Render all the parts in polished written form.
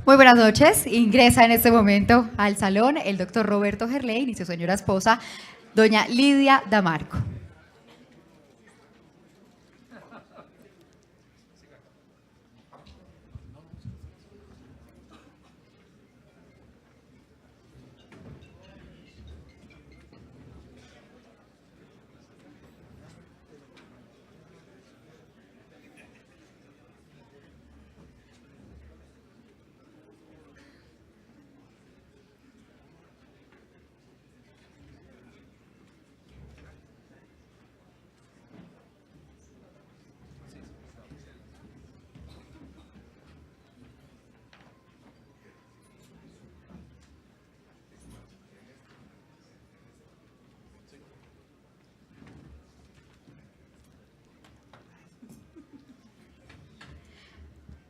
Muy buenas noches. Ingresa en este momento al salón el doctor Roberto Gerlain y su señora esposa, doña Lidia Damarco.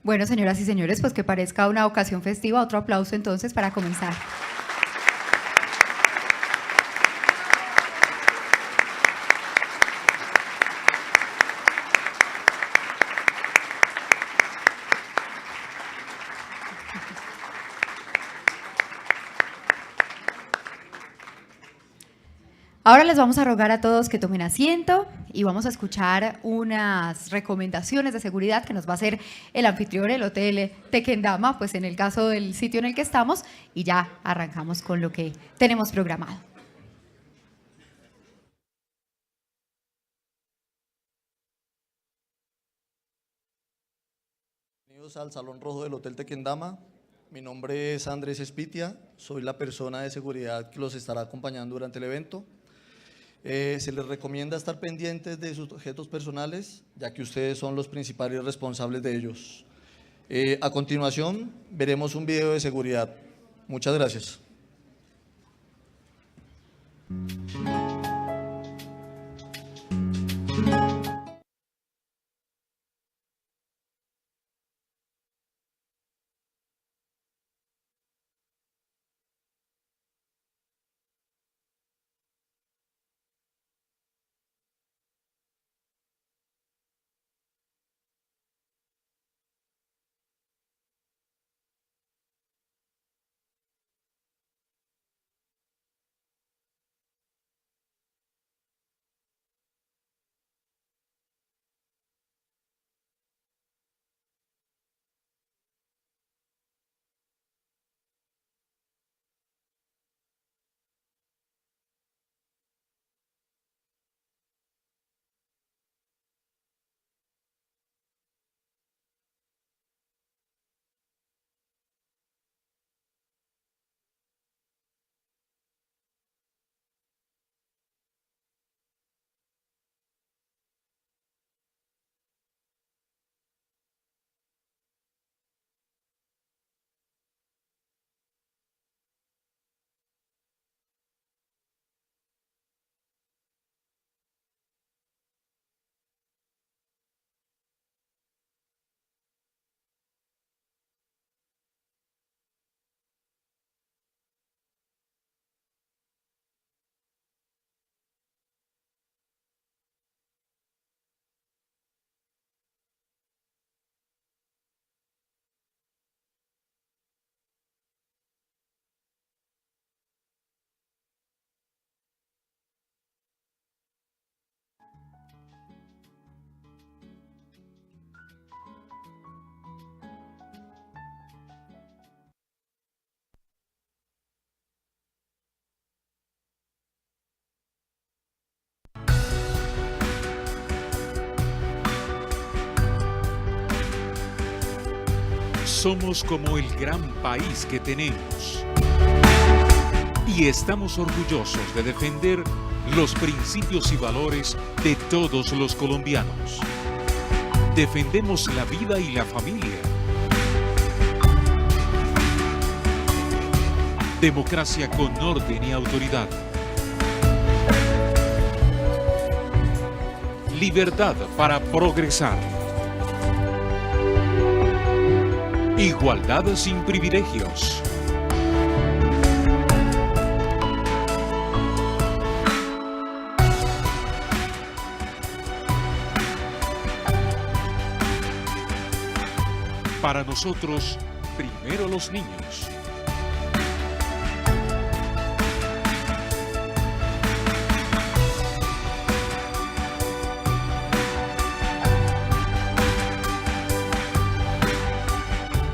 Bueno, señoras y señores, pues que parezca una ocasión festiva. Otro aplauso entonces para comenzar. Ahora les vamos a rogar a todos que tomen asiento y vamos a escuchar unas recomendaciones de seguridad que nos va a hacer el anfitrión, el Hotel Tequendama, pues en el caso del sitio en el que estamos, y ya arrancamos con lo que tenemos programado. Bienvenidos al Salón Rojo del Hotel Tequendama. Mi nombre es Andrés Espitia, soy la persona de seguridad que los estará acompañando durante el evento. Se les recomienda estar pendientes de sus objetos personales, ya que ustedes son los principales responsables de ellos. A continuación, veremos un video de seguridad. Muchas gracias. Somos como el gran país que tenemos y estamos orgullosos de defender los principios y valores de todos los colombianos. Defendemos la vida y la familia. Democracia con orden y autoridad. Libertad para progresar. Igualdad sin privilegios. Para nosotros, primero los niños.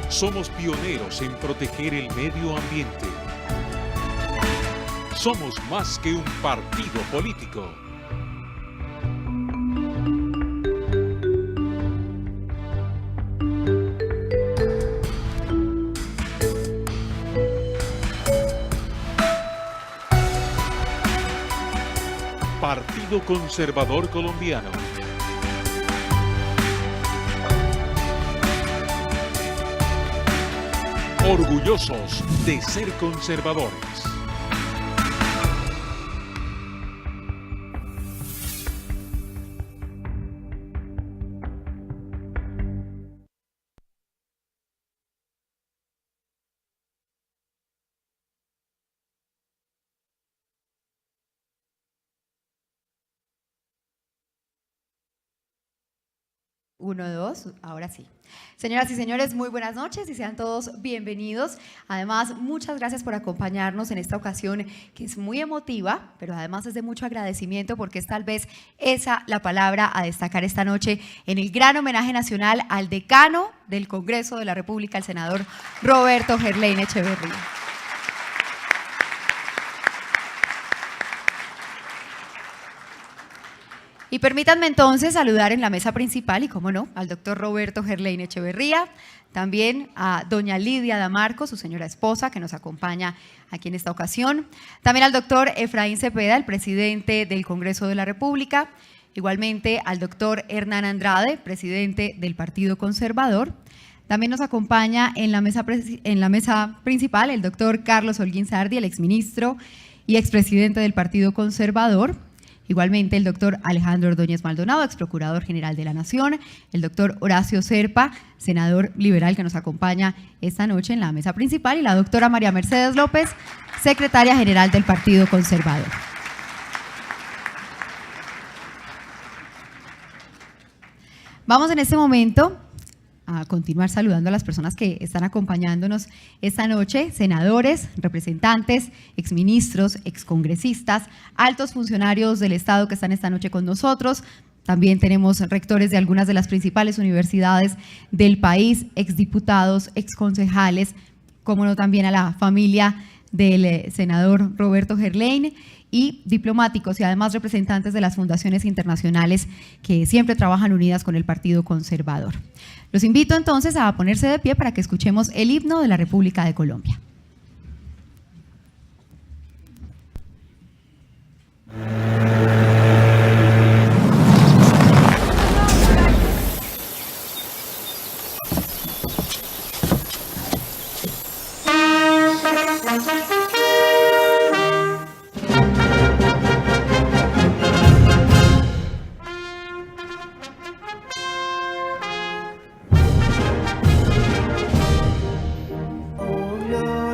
Somos pioneros en proteger el medio ambiente. Somos más que un partido político. Partido Conservador Colombiano. Orgullosos de ser conservadores. Uno, dos, ahora sí. Señoras y señores, muy buenas noches y sean todos bienvenidos. Además, muchas gracias por acompañarnos en esta ocasión que es muy emotiva, pero además es de mucho agradecimiento porque es tal vez esa la palabra a destacar esta noche en el gran homenaje nacional al decano del Congreso de la República, el senador Roberto Gerlain Echeverría. Y permítanme entonces saludar en la mesa principal, y cómo no, al doctor Roberto Gerlain Echeverría, también a doña Lidia Damarco, su señora esposa, que nos acompaña aquí en esta ocasión, también al doctor Efraín Cepeda, el presidente del Congreso de la República, igualmente al doctor Hernán Andrade, presidente del Partido Conservador. También nos acompaña en la mesa principal el doctor Carlos Holguín Sardi, el exministro y expresidente del Partido Conservador. Igualmente el doctor Alejandro Ordóñez Maldonado, ex procurador general de la Nación, el doctor Horacio Serpa, senador liberal que nos acompaña esta noche en la mesa principal, y la doctora María Mercedes López, secretaria general del Partido Conservador. Vamos en este momento a continuar saludando a las personas que están acompañándonos esta noche, senadores, representantes, exministros, excongresistas, altos funcionarios del Estado que están esta noche con nosotros. También tenemos rectores de algunas de las principales universidades del país, exdiputados, exconcejales, como no también a la familia del senador Roberto Gerlain, y diplomáticos y además representantes de las fundaciones internacionales que siempre trabajan unidas con el Partido Conservador. Los invito entonces a ponerse de pie para que escuchemos el himno de la República de Colombia. Oh, gloria.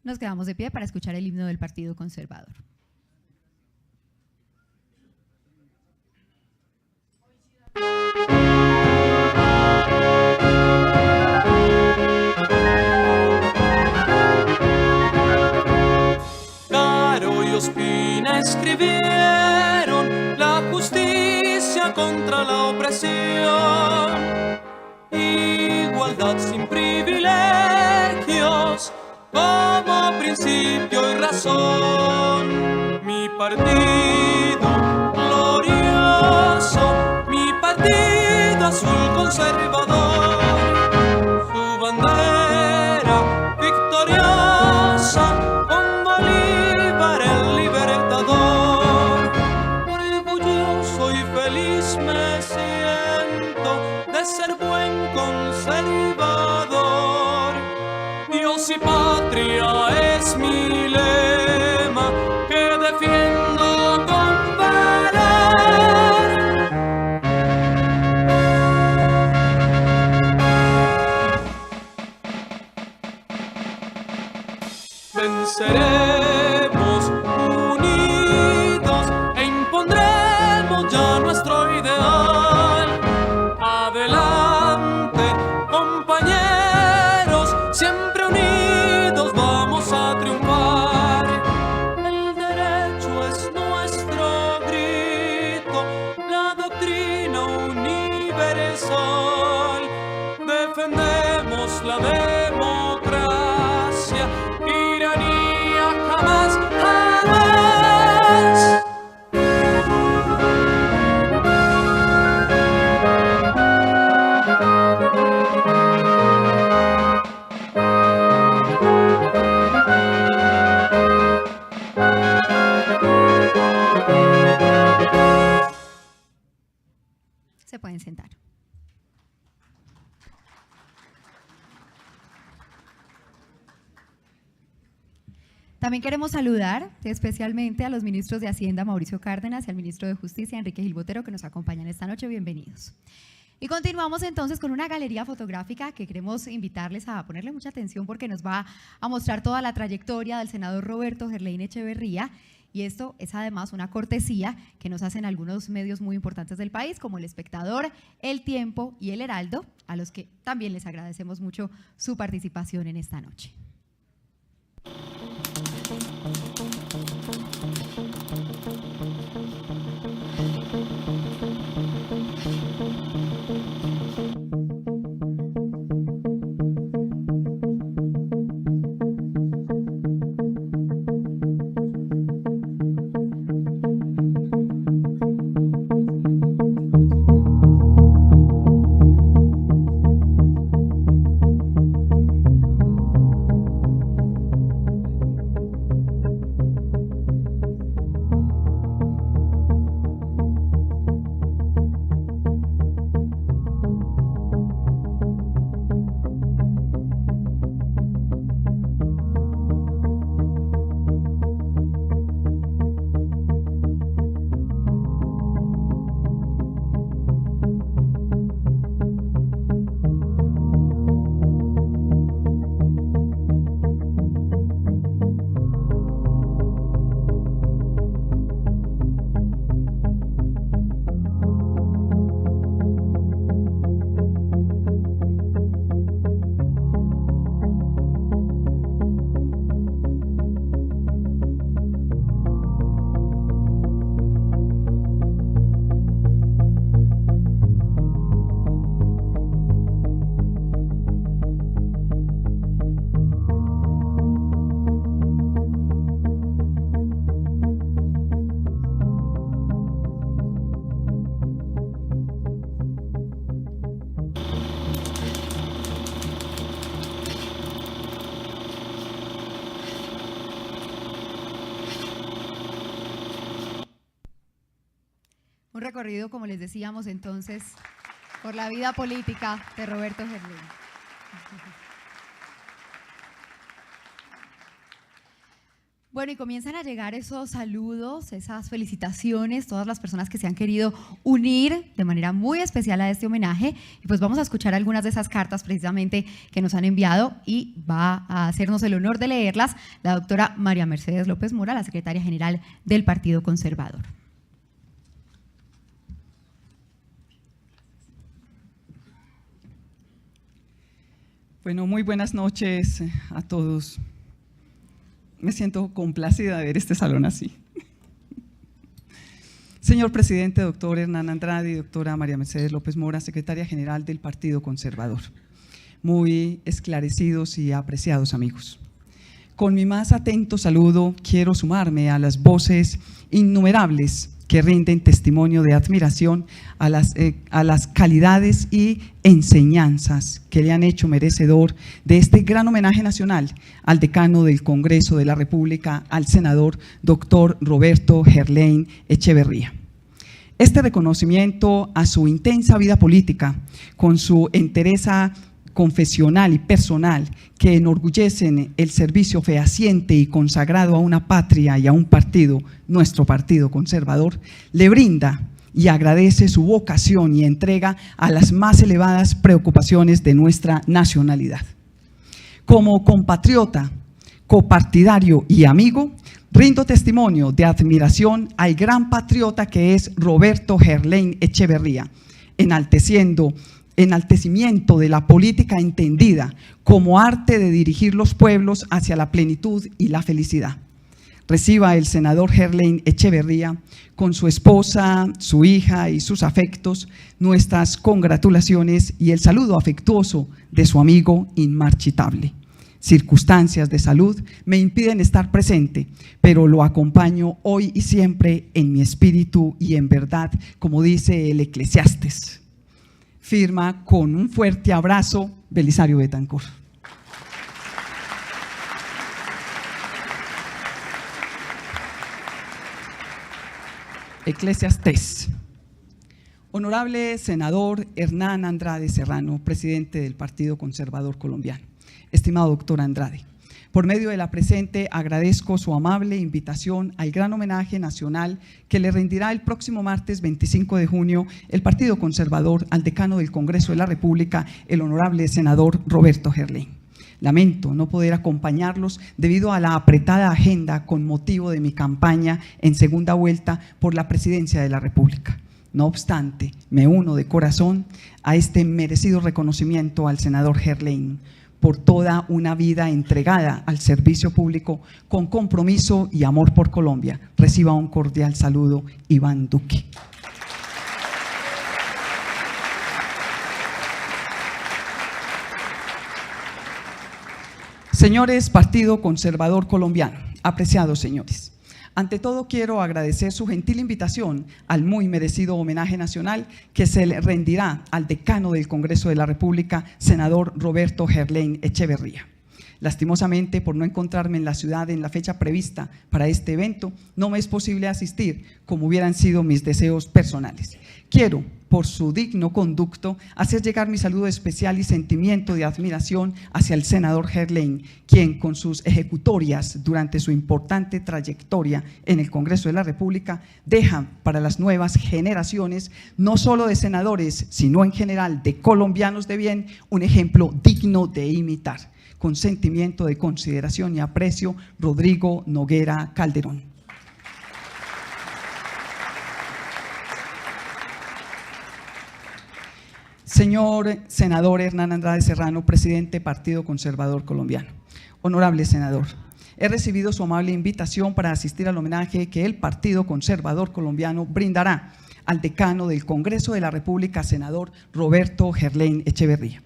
Nos quedamos de pie para escuchar el himno del Partido Conservador. Caro y Ospina escribieron la justicia contra la opresión, igualdad sin privilegios como principio y razón. Mi partido glorioso, mi partido azul conservador, su bandera victoriosa con Bolívar el libertador. Orgulloso y feliz me siento de ser buen conservador. Dios y patria es mi lema que defiendo con valor. Venceremos unidos e impondremos ya nuestro ideal. Adelante, compañeros, siempre unidos vamos a triunfar. El derecho es nuestro grito, la doctrina universal. Defendemos la democracia, tiranía jamás, jamás. Se pueden sentar. También queremos saludar especialmente a los ministros de Hacienda, Mauricio Cárdenas, y al ministro de Justicia, Enrique Gil Botero, que nos acompañan esta noche. Bienvenidos. Y continuamos entonces con una galería fotográfica que queremos invitarles a ponerle mucha atención porque nos va a mostrar toda la trayectoria del senador Roberto Gerlain Echeverría. Y esto es además una cortesía que nos hacen algunos medios muy importantes del país, como El Espectador, El Tiempo y El Heraldo, a los que también les agradecemos mucho su participación en esta noche. Un recorrido, como les decíamos entonces, por la vida política de Roberto Gerlain. Bueno, y comienzan a llegar esos saludos, esas felicitaciones, todas las personas que se han querido unir de manera muy especial a este homenaje. Y pues vamos a escuchar algunas de esas cartas precisamente que nos han enviado y va a hacernos el honor de leerlas la doctora María Mercedes López Mora, la secretaria general del Partido Conservador. Bueno, muy buenas noches a todos. Me siento complacida de ver este salón así. Señor presidente, doctor Hernán Andrade y doctora María Mercedes López Mora, secretaria general del Partido Conservador. Muy esclarecidos y apreciados amigos. Con mi más atento saludo quiero sumarme a las voces innumerables que rinden testimonio de admiración a las calidades y enseñanzas que le han hecho merecedor de este gran homenaje nacional al decano del Congreso de la República, al senador doctor Roberto Gerlain Echeverría. Este reconocimiento a su intensa vida política, con su entereza confesional y personal que enorgullecen el servicio fehaciente y consagrado a una patria y a un partido, nuestro Partido Conservador, le brinda y agradece su vocación y entrega a las más elevadas preocupaciones de nuestra nacionalidad. Como compatriota, copartidario y amigo, rindo testimonio de admiración al gran patriota que es Roberto Gerlain Echeverría, enaltecimiento de la política entendida como arte de dirigir los pueblos hacia la plenitud y la felicidad. Reciba el senador Gerlain Echeverría, con su esposa, su hija y sus afectos, nuestras congratulaciones y el saludo afectuoso de su amigo inmarchitable. Circunstancias de salud me impiden estar presente, pero lo acompaño hoy y siempre en mi espíritu y en verdad, como dice el Eclesiastés. Firma con un fuerte abrazo, Belisario Betancor. Eclesiastés. Honorable senador Hernán Andrade Serrano, presidente del Partido Conservador Colombiano. Estimado doctor Andrade, por medio de la presente agradezco su amable invitación al gran homenaje nacional que le rendirá el próximo martes 25 de junio el Partido Conservador al decano del Congreso de la República, el honorable senador Roberto Gerlain. Lamento no poder acompañarlos debido a la apretada agenda con motivo de mi campaña en segunda vuelta por la presidencia de la República. No obstante, me uno de corazón a este merecido reconocimiento al senador Gerlain por toda una vida entregada al servicio público con compromiso y amor por Colombia. Reciba un cordial saludo, Iván Duque. Señores Partido Conservador Colombiano, apreciados señores, ante todo quiero agradecer su gentil invitación al muy merecido homenaje nacional que se le rendirá al decano del Congreso de la República, senador Roberto Gerlain Echeverría. Lastimosamente, por no encontrarme en la ciudad en la fecha prevista para este evento, no me es posible asistir como hubieran sido mis deseos personales. Quiero, por su digno conducto, hacer llegar mi saludo especial y sentimiento de admiración hacia el senador Gerlain, quien con sus ejecutorias durante su importante trayectoria en el Congreso de la República deja para las nuevas generaciones, no solo de senadores, sino en general de colombianos de bien, un ejemplo digno de imitar. Con sentimiento de consideración y aprecio, Rodrigo Noguera Calderón. Señor senador Hernán Andrade Serrano, presidente Partido Conservador Colombiano. Honorable senador, he recibido su amable invitación para asistir al homenaje que el Partido Conservador Colombiano brindará al decano del Congreso de la República, senador Roberto Gerlain Echeverría.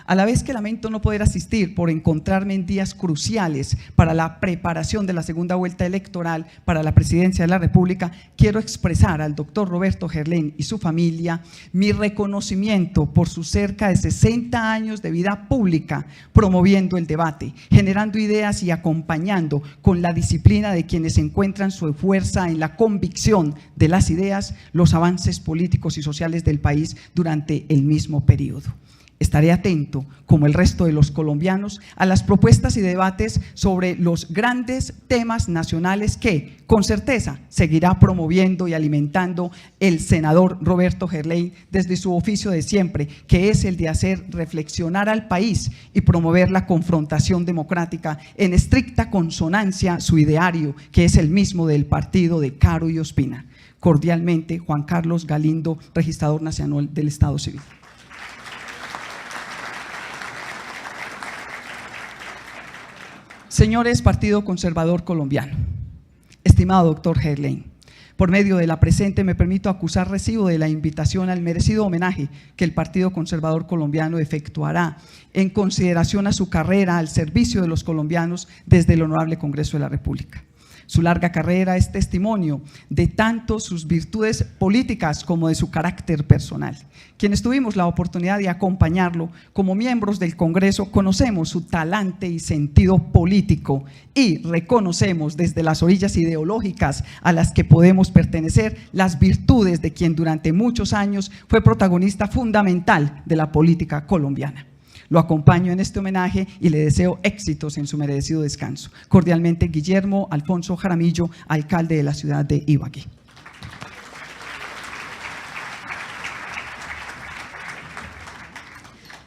A la vez que lamento no poder asistir por encontrarme en días cruciales para la preparación de la segunda vuelta electoral para la presidencia de la República, quiero expresar al doctor Roberto Gerlain y su familia mi reconocimiento por sus cerca de 60 años de vida pública, promoviendo el debate, generando ideas y acompañando con la disciplina de quienes encuentran su fuerza en la convicción de las ideas, los avances políticos y sociales del país durante el mismo periodo. Estaré atento, como el resto de los colombianos, a las propuestas y debates sobre los grandes temas nacionales que, con certeza, seguirá promoviendo y alimentando el senador Roberto Gerlain desde su oficio de siempre, que es el de hacer reflexionar al país y promover la confrontación democrática en estricta consonancia su ideario, que es el mismo del partido de Caro y Ospina. Cordialmente, Juan Carlos Galindo, registrador nacional del Estado Civil. Señores Partido Conservador Colombiano, estimado doctor Gerlain, por medio de la presente me permito acusar recibo de la invitación al merecido homenaje que el Partido Conservador Colombiano efectuará en consideración a su carrera al servicio de los colombianos desde el Honorable Congreso de la República. Su larga carrera es testimonio de tanto sus virtudes políticas como de su carácter personal. Quienes tuvimos la oportunidad de acompañarlo como miembros del Congreso conocemos su talante y sentido político y reconocemos desde las orillas ideológicas a las que podemos pertenecer las virtudes de quien durante muchos años fue protagonista fundamental de la política colombiana. Lo acompaño en este homenaje y le deseo éxitos en su merecido descanso. Cordialmente, Guillermo Alfonso Jaramillo, alcalde de la ciudad de Ibagué.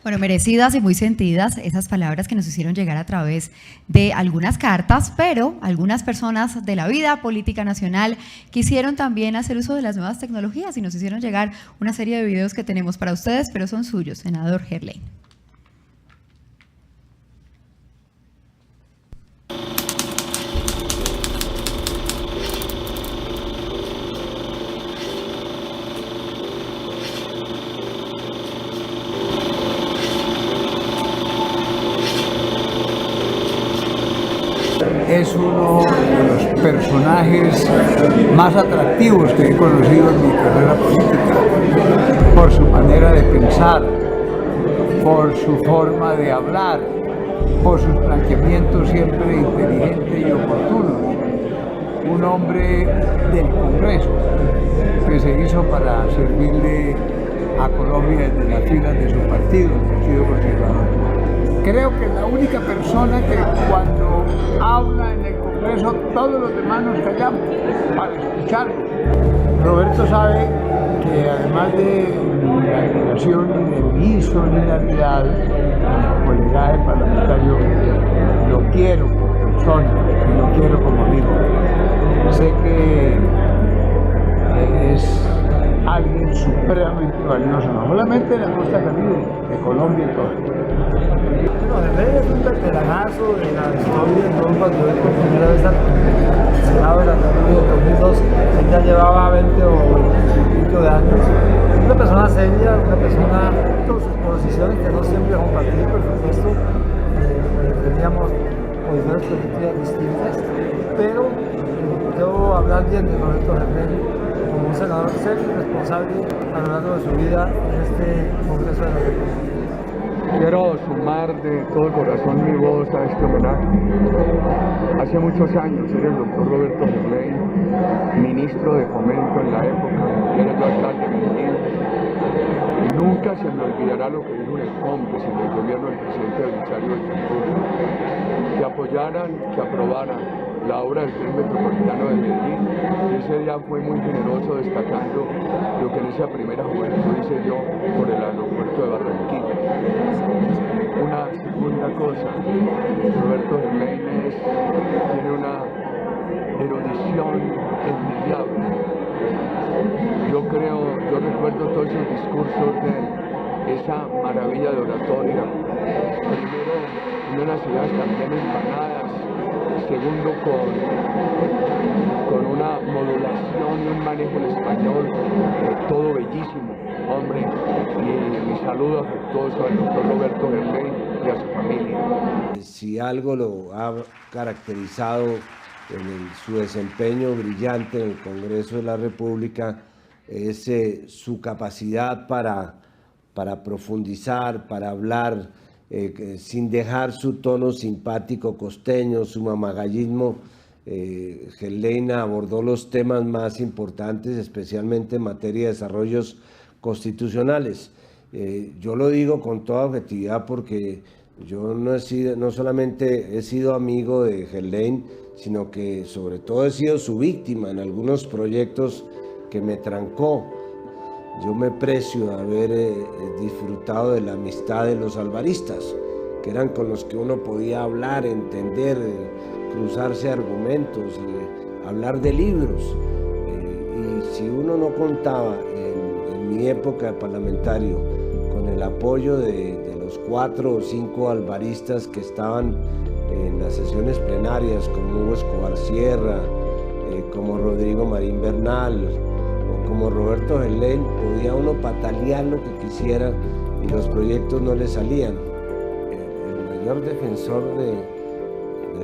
Bueno, merecidas y muy sentidas esas palabras que nos hicieron llegar a través de algunas cartas, pero algunas personas de la vida política nacional quisieron también hacer uso de las nuevas tecnologías y nos hicieron llegar una serie de videos que tenemos para ustedes, pero son suyos, senador Gerlain. Es uno de los personajes más atractivos que he conocido en mi carrera política, por su manera de pensar, por su forma de hablar, por sus planteamientos siempre inteligentes y oportunos. Un hombre del Congreso que se hizo para servirle a Colombia desde las filas de su partido, el Partido Conservador. Creo que la única persona que cuando habla en el Congreso todos los demás nos callamos para escucharlo. Roberto sabe que además de la admiración y de mi solidaridad con el colegaje parlamentario, lo quiero como persona y lo quiero como amigo. Sé que es alguien supremamente valioso, no solamente en la costa caribe, de Colombia y todo. Bueno, Gerlain es un veteranazo de la historia, yo cuando él por primera vez al Senado de la República en 2002, él ya llevaba 20 o 25 de años. Una persona seria, una persona con sus posiciones que no siempre compartí, por supuesto, teníamos posiciones políticas distintas, pero debo hablar bien de Roberto Gerlain como un senador serio y responsable a lo largo de su vida en este Congreso de la República. Quiero sumar de todo corazón mi voz a este homenaje. Hace muchos años era el doctor Roberto Gerlain, ministro de Fomento en la época, era yo alcalde de Medellín. Nunca se me olvidará lo que dijo en el COMPES, en el gobierno del presidente Belisario del Centurión, que apoyaran, que aprobaran la obra del tren metropolitano de Medellín. Y ese día fue muy generoso destacando lo que en esa primera juventud hice yo por el aeropuerto de Barranquilla. Una segunda cosa, Roberto Gerlain tiene una erudición envidiable. Yo recuerdo todos esos discursos de esa maravilla de oratoria. Primero, en unas ciudades también empanadas, segundo con una modulación y un manejo en español, todo bellísimo, hombre, y mi saludo afectuoso al doctor Roberto Gerlain y a su familia. Si algo lo ha caracterizado en su desempeño brillante en el Congreso de la República es su capacidad para profundizar, para hablar, sin dejar su tono simpático costeño, su mamagallismo. Gerlain abordó los temas más importantes, especialmente en materia de desarrollos constitucionales. Yo lo digo con toda objetividad porque yo no solamente he sido amigo de Gerlain, sino que sobre todo he sido su víctima en algunos proyectos que me trancó. Yo me precio haber disfrutado de la amistad de los alvaristas, que eran con los que uno podía hablar, entender, cruzarse argumentos, hablar de libros. Y si uno no contaba en mi época de parlamentario con el apoyo de los 4 o 5 alvaristas que estaban en las sesiones plenarias, como Hugo Escobar Sierra, como Rodrigo Marín Bernal o como Roberto Gerlain, podía uno patalear lo que quisiera y los proyectos no le salían. El mayor defensor de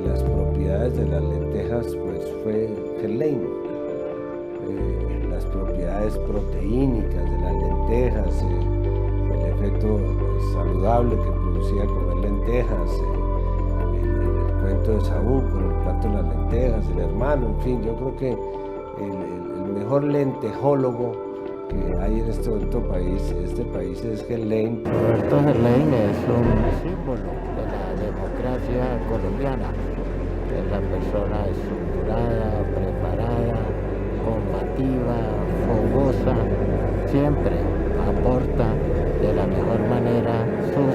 las propiedades de las lentejas pues fue Gerlain. Las propiedades proteínicas de las lentejas, el efecto saludable que producía comer lentejas, el cuento de Saúl con el plato de las lentejas, el hermano, en fin, yo creo que el mejor lentejólogo que hay en este país es Gerlain. Roberto Gerlain es un símbolo de la democracia colombiana. Es la persona estructurada, preparada, combativa, fogosa, siempre aporta de la mejor manera sus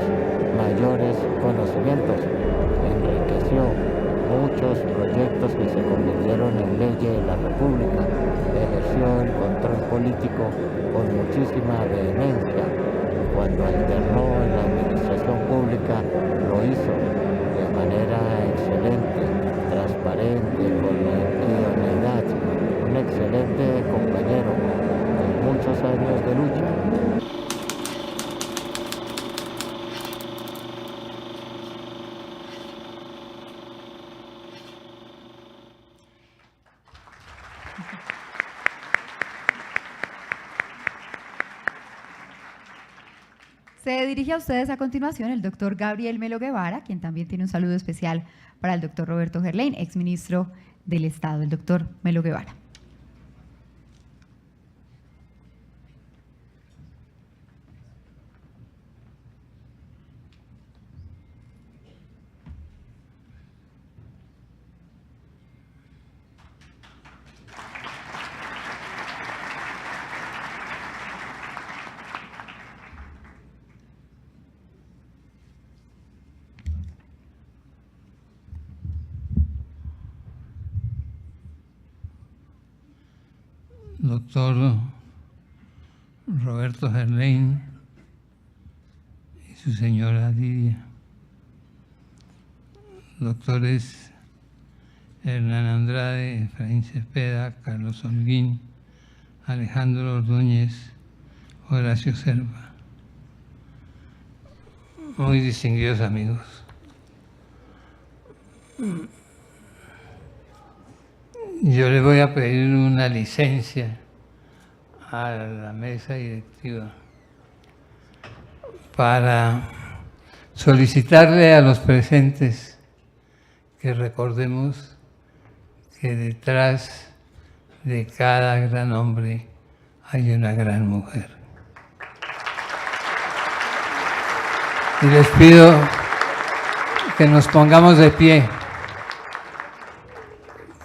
mayores conocimientos. Enriqueció muchos proyectos que se convirtieron en leyes de la República. Ejerció el control político con muchísima vehemencia. Cuando alternó en la administración pública, lo hizo de manera excelente, transparente, con idoneidad. Un excelente compañero de muchos años de lucha. Se dirige a ustedes a continuación el doctor Gabriel Melo Guevara, quien también tiene un saludo especial para el doctor Roberto Gerlain, exministro del Estado, el doctor Melo Guevara. Doctor Roberto Gerlain y su señora Lidia, doctores Hernán Andrade, Efraín Cepeda, Carlos Holguín, Alejandro Ordóñez, Horacio Serva, muy distinguidos amigos. Yo le voy a pedir una licencia a la mesa directiva para solicitarle a los presentes que recordemos que detrás de cada gran hombre hay una gran mujer. Y les pido que nos pongamos de pie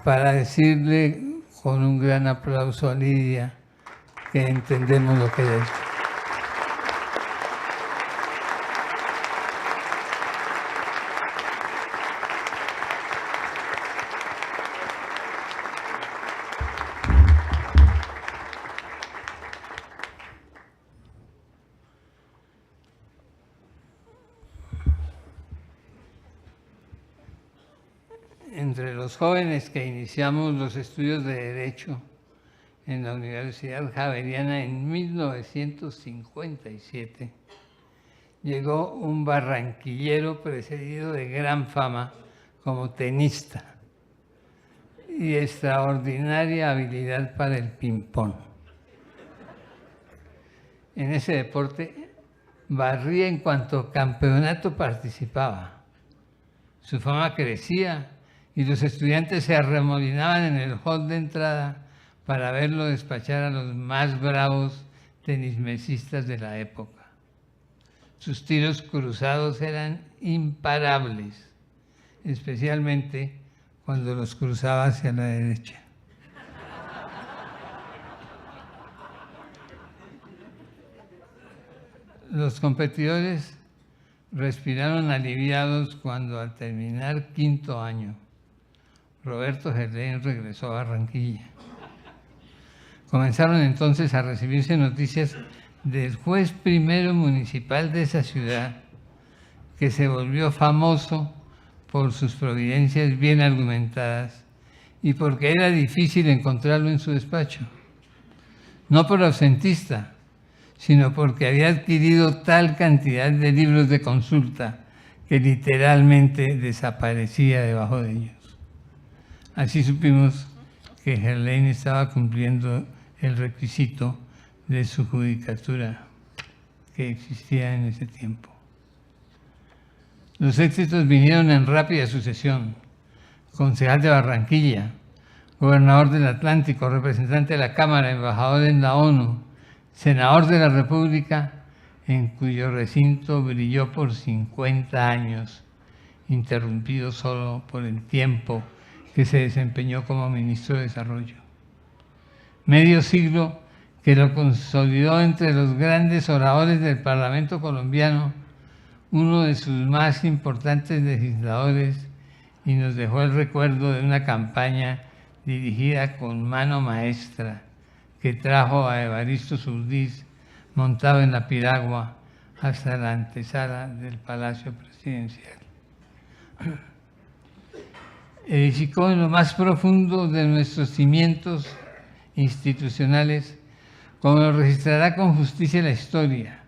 para decirle con un gran aplauso a Lidia que entendemos lo que es. Entre los jóvenes que iniciamos los estudios de Derecho en la Universidad Javeriana en 1957, llegó un barranquillero precedido de gran fama como tenista y extraordinaria habilidad para el ping-pong. En ese deporte barría en cuanto campeonato participaba. Su fama crecía y los estudiantes se arremolinaban en el hall de entrada para verlo despachar a los más bravos tenismesistas de la época. Sus tiros cruzados eran imparables, especialmente cuando los cruzaba hacia la derecha. Los competidores respiraron aliviados cuando, al terminar quinto año, Roberto Gerlain regresó a Barranquilla. Comenzaron entonces a recibirse noticias del juez primero municipal de esa ciudad, que se volvió famoso por sus providencias bien argumentadas y porque era difícil encontrarlo en su despacho. No por ausentista, sino porque había adquirido tal cantidad de libros de consulta que literalmente desaparecía debajo de ellos. Así supimos que Gerlain estaba cumpliendo el requisito de su judicatura que existía en ese tiempo. Los éxitos vinieron en rápida sucesión. Concejal de Barranquilla, gobernador del Atlántico, representante de la Cámara, embajador en la ONU, senador de la República, en cuyo recinto brilló por 50 años, interrumpido solo por el tiempo que se desempeñó como ministro de Desarrollo. Medio siglo que lo consolidó entre los grandes oradores del Parlamento colombiano, uno de sus más importantes legisladores, y nos dejó el recuerdo de una campaña dirigida con mano maestra que trajo a Evaristo Zurdís montado en la piragua hasta la antesala del Palacio Presidencial. Edificó en lo más profundo de nuestros cimientos institucionales, como lo registrará con justicia la historia.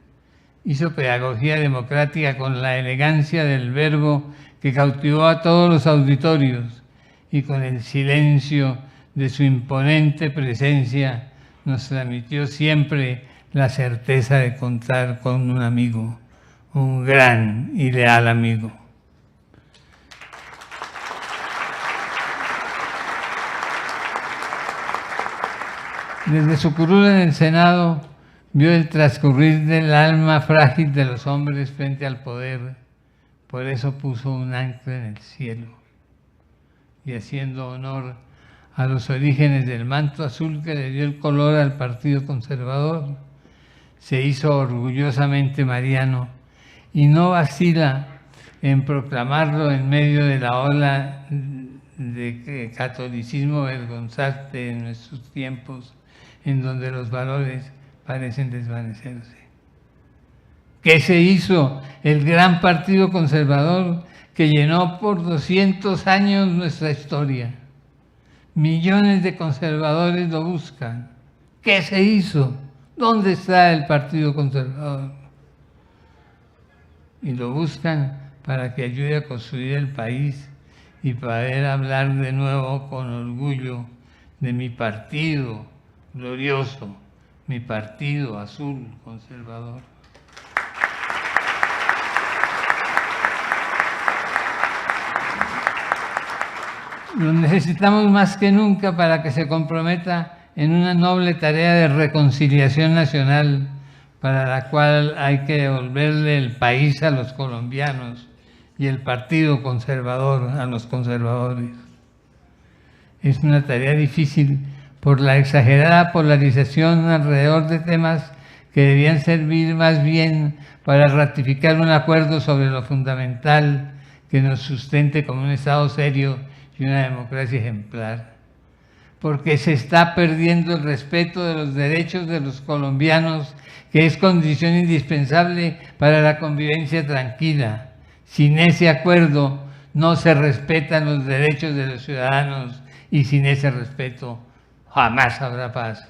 Hizo pedagogía democrática con la elegancia del verbo que cautivó a todos los auditorios, y con el silencio de su imponente presencia nos transmitió siempre la certeza de contar con un amigo, un gran y leal amigo. Desde su curul en el Senado vio el transcurrir del alma frágil de los hombres frente al poder. Por eso puso un ancla en el cielo. Y haciendo honor a los orígenes del manto azul que le dio el color al Partido Conservador, se hizo orgullosamente mariano y no vacila en proclamarlo en medio de la ola de catolicismo vergonzante en nuestros tiempos, en donde los valores parecen desvanecerse. ¿Qué se hizo el gran Partido Conservador que llenó por 200 años nuestra historia? Millones de conservadores lo buscan. ¿Qué se hizo? ¿Dónde está el Partido Conservador? Y lo buscan para que ayude a construir el país y poder hablar de nuevo con orgullo de mi partido glorioso, mi partido azul conservador. Lo necesitamos más que nunca para que se comprometa en una noble tarea de reconciliación nacional, para la cual hay que devolverle el país a los colombianos y el Partido Conservador a los conservadores. Es una tarea difícil por la exagerada polarización alrededor de temas que debían servir más bien para ratificar un acuerdo sobre lo fundamental que nos sustente como un Estado serio y una democracia ejemplar. Porque se está perdiendo el respeto de los derechos de los colombianos, que es condición indispensable para la convivencia tranquila. Sin ese acuerdo no se respetan los derechos de los ciudadanos, y sin ese respeto jamás habrá paz.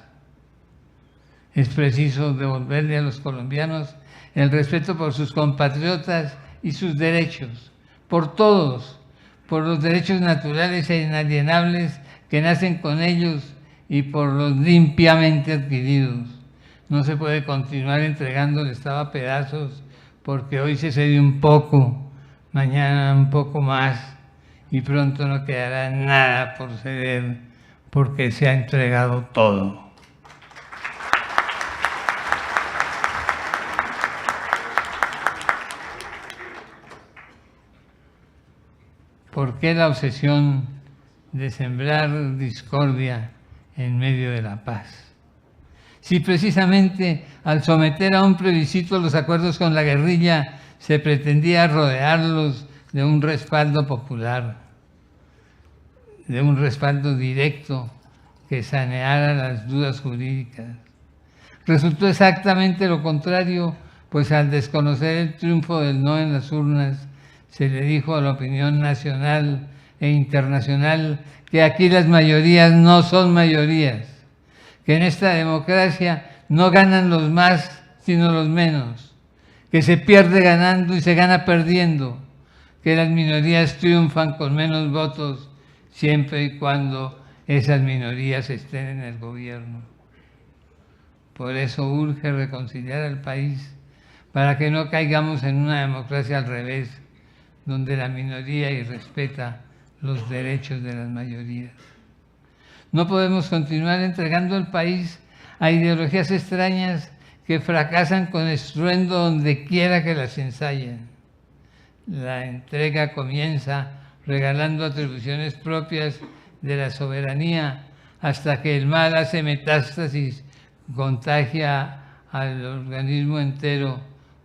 Es preciso devolverle a los colombianos el respeto por sus compatriotas y sus derechos, por todos, por los derechos naturales e inalienables que nacen con ellos y por los limpiamente adquiridos. No se puede continuar entregando el Estado a pedazos porque hoy se cede un poco, mañana un poco más y pronto no quedará nada por ceder porque se ha entregado todo. ¿por qué la obsesión de sembrar discordia en medio de la paz? Si precisamente al someter a un plebiscito los acuerdos con la guerrilla se pretendía rodearlos de un respaldo popular, de un respaldo directo que saneara las dudas jurídicas. Resultó exactamente lo contrario, pues al desconocer el triunfo del no en las urnas, se le dijo a la opinión nacional e internacional que aquí las mayorías no son mayorías, que en esta democracia no ganan los más sino los menos, que se pierde ganando y se gana perdiendo, que las minorías triunfan con menos votos siempre y cuando esas minorías estén en el gobierno. Por eso urge reconciliar al país para que no caigamos en una democracia al revés, donde la minoría irrespeta los derechos de las mayorías. No podemos continuar entregando el país a ideologías extrañas que fracasan con estruendo donde quiera que las ensayen. La entrega comienza regalando atribuciones propias de la soberanía hasta que el mal hace metástasis, contagia al organismo entero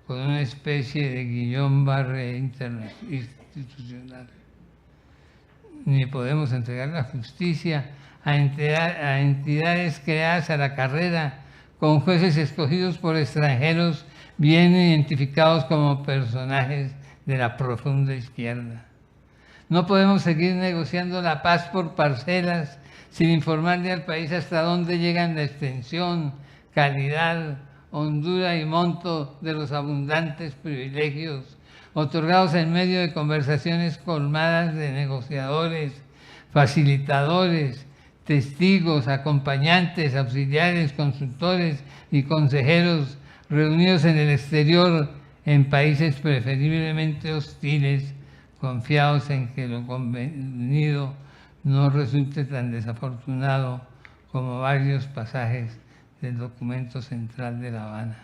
con una especie de Guillain-Barré institucional. Ni podemos entregar la justicia a entidades creadas a la carrera, con jueces escogidos por extranjeros bien identificados como personajes de la profunda izquierda. No podemos seguir negociando la paz por parcelas sin informarle al país hasta dónde llegan la extensión, calidad, hondura y monto de los abundantes privilegios otorgados en medio de conversaciones colmadas de negociadores, facilitadores, testigos, acompañantes, auxiliares, consultores y consejeros reunidos en el exterior en países preferiblemente hostiles, confiados en que lo convenido no resulte tan desafortunado como varios pasajes del documento central de La Habana.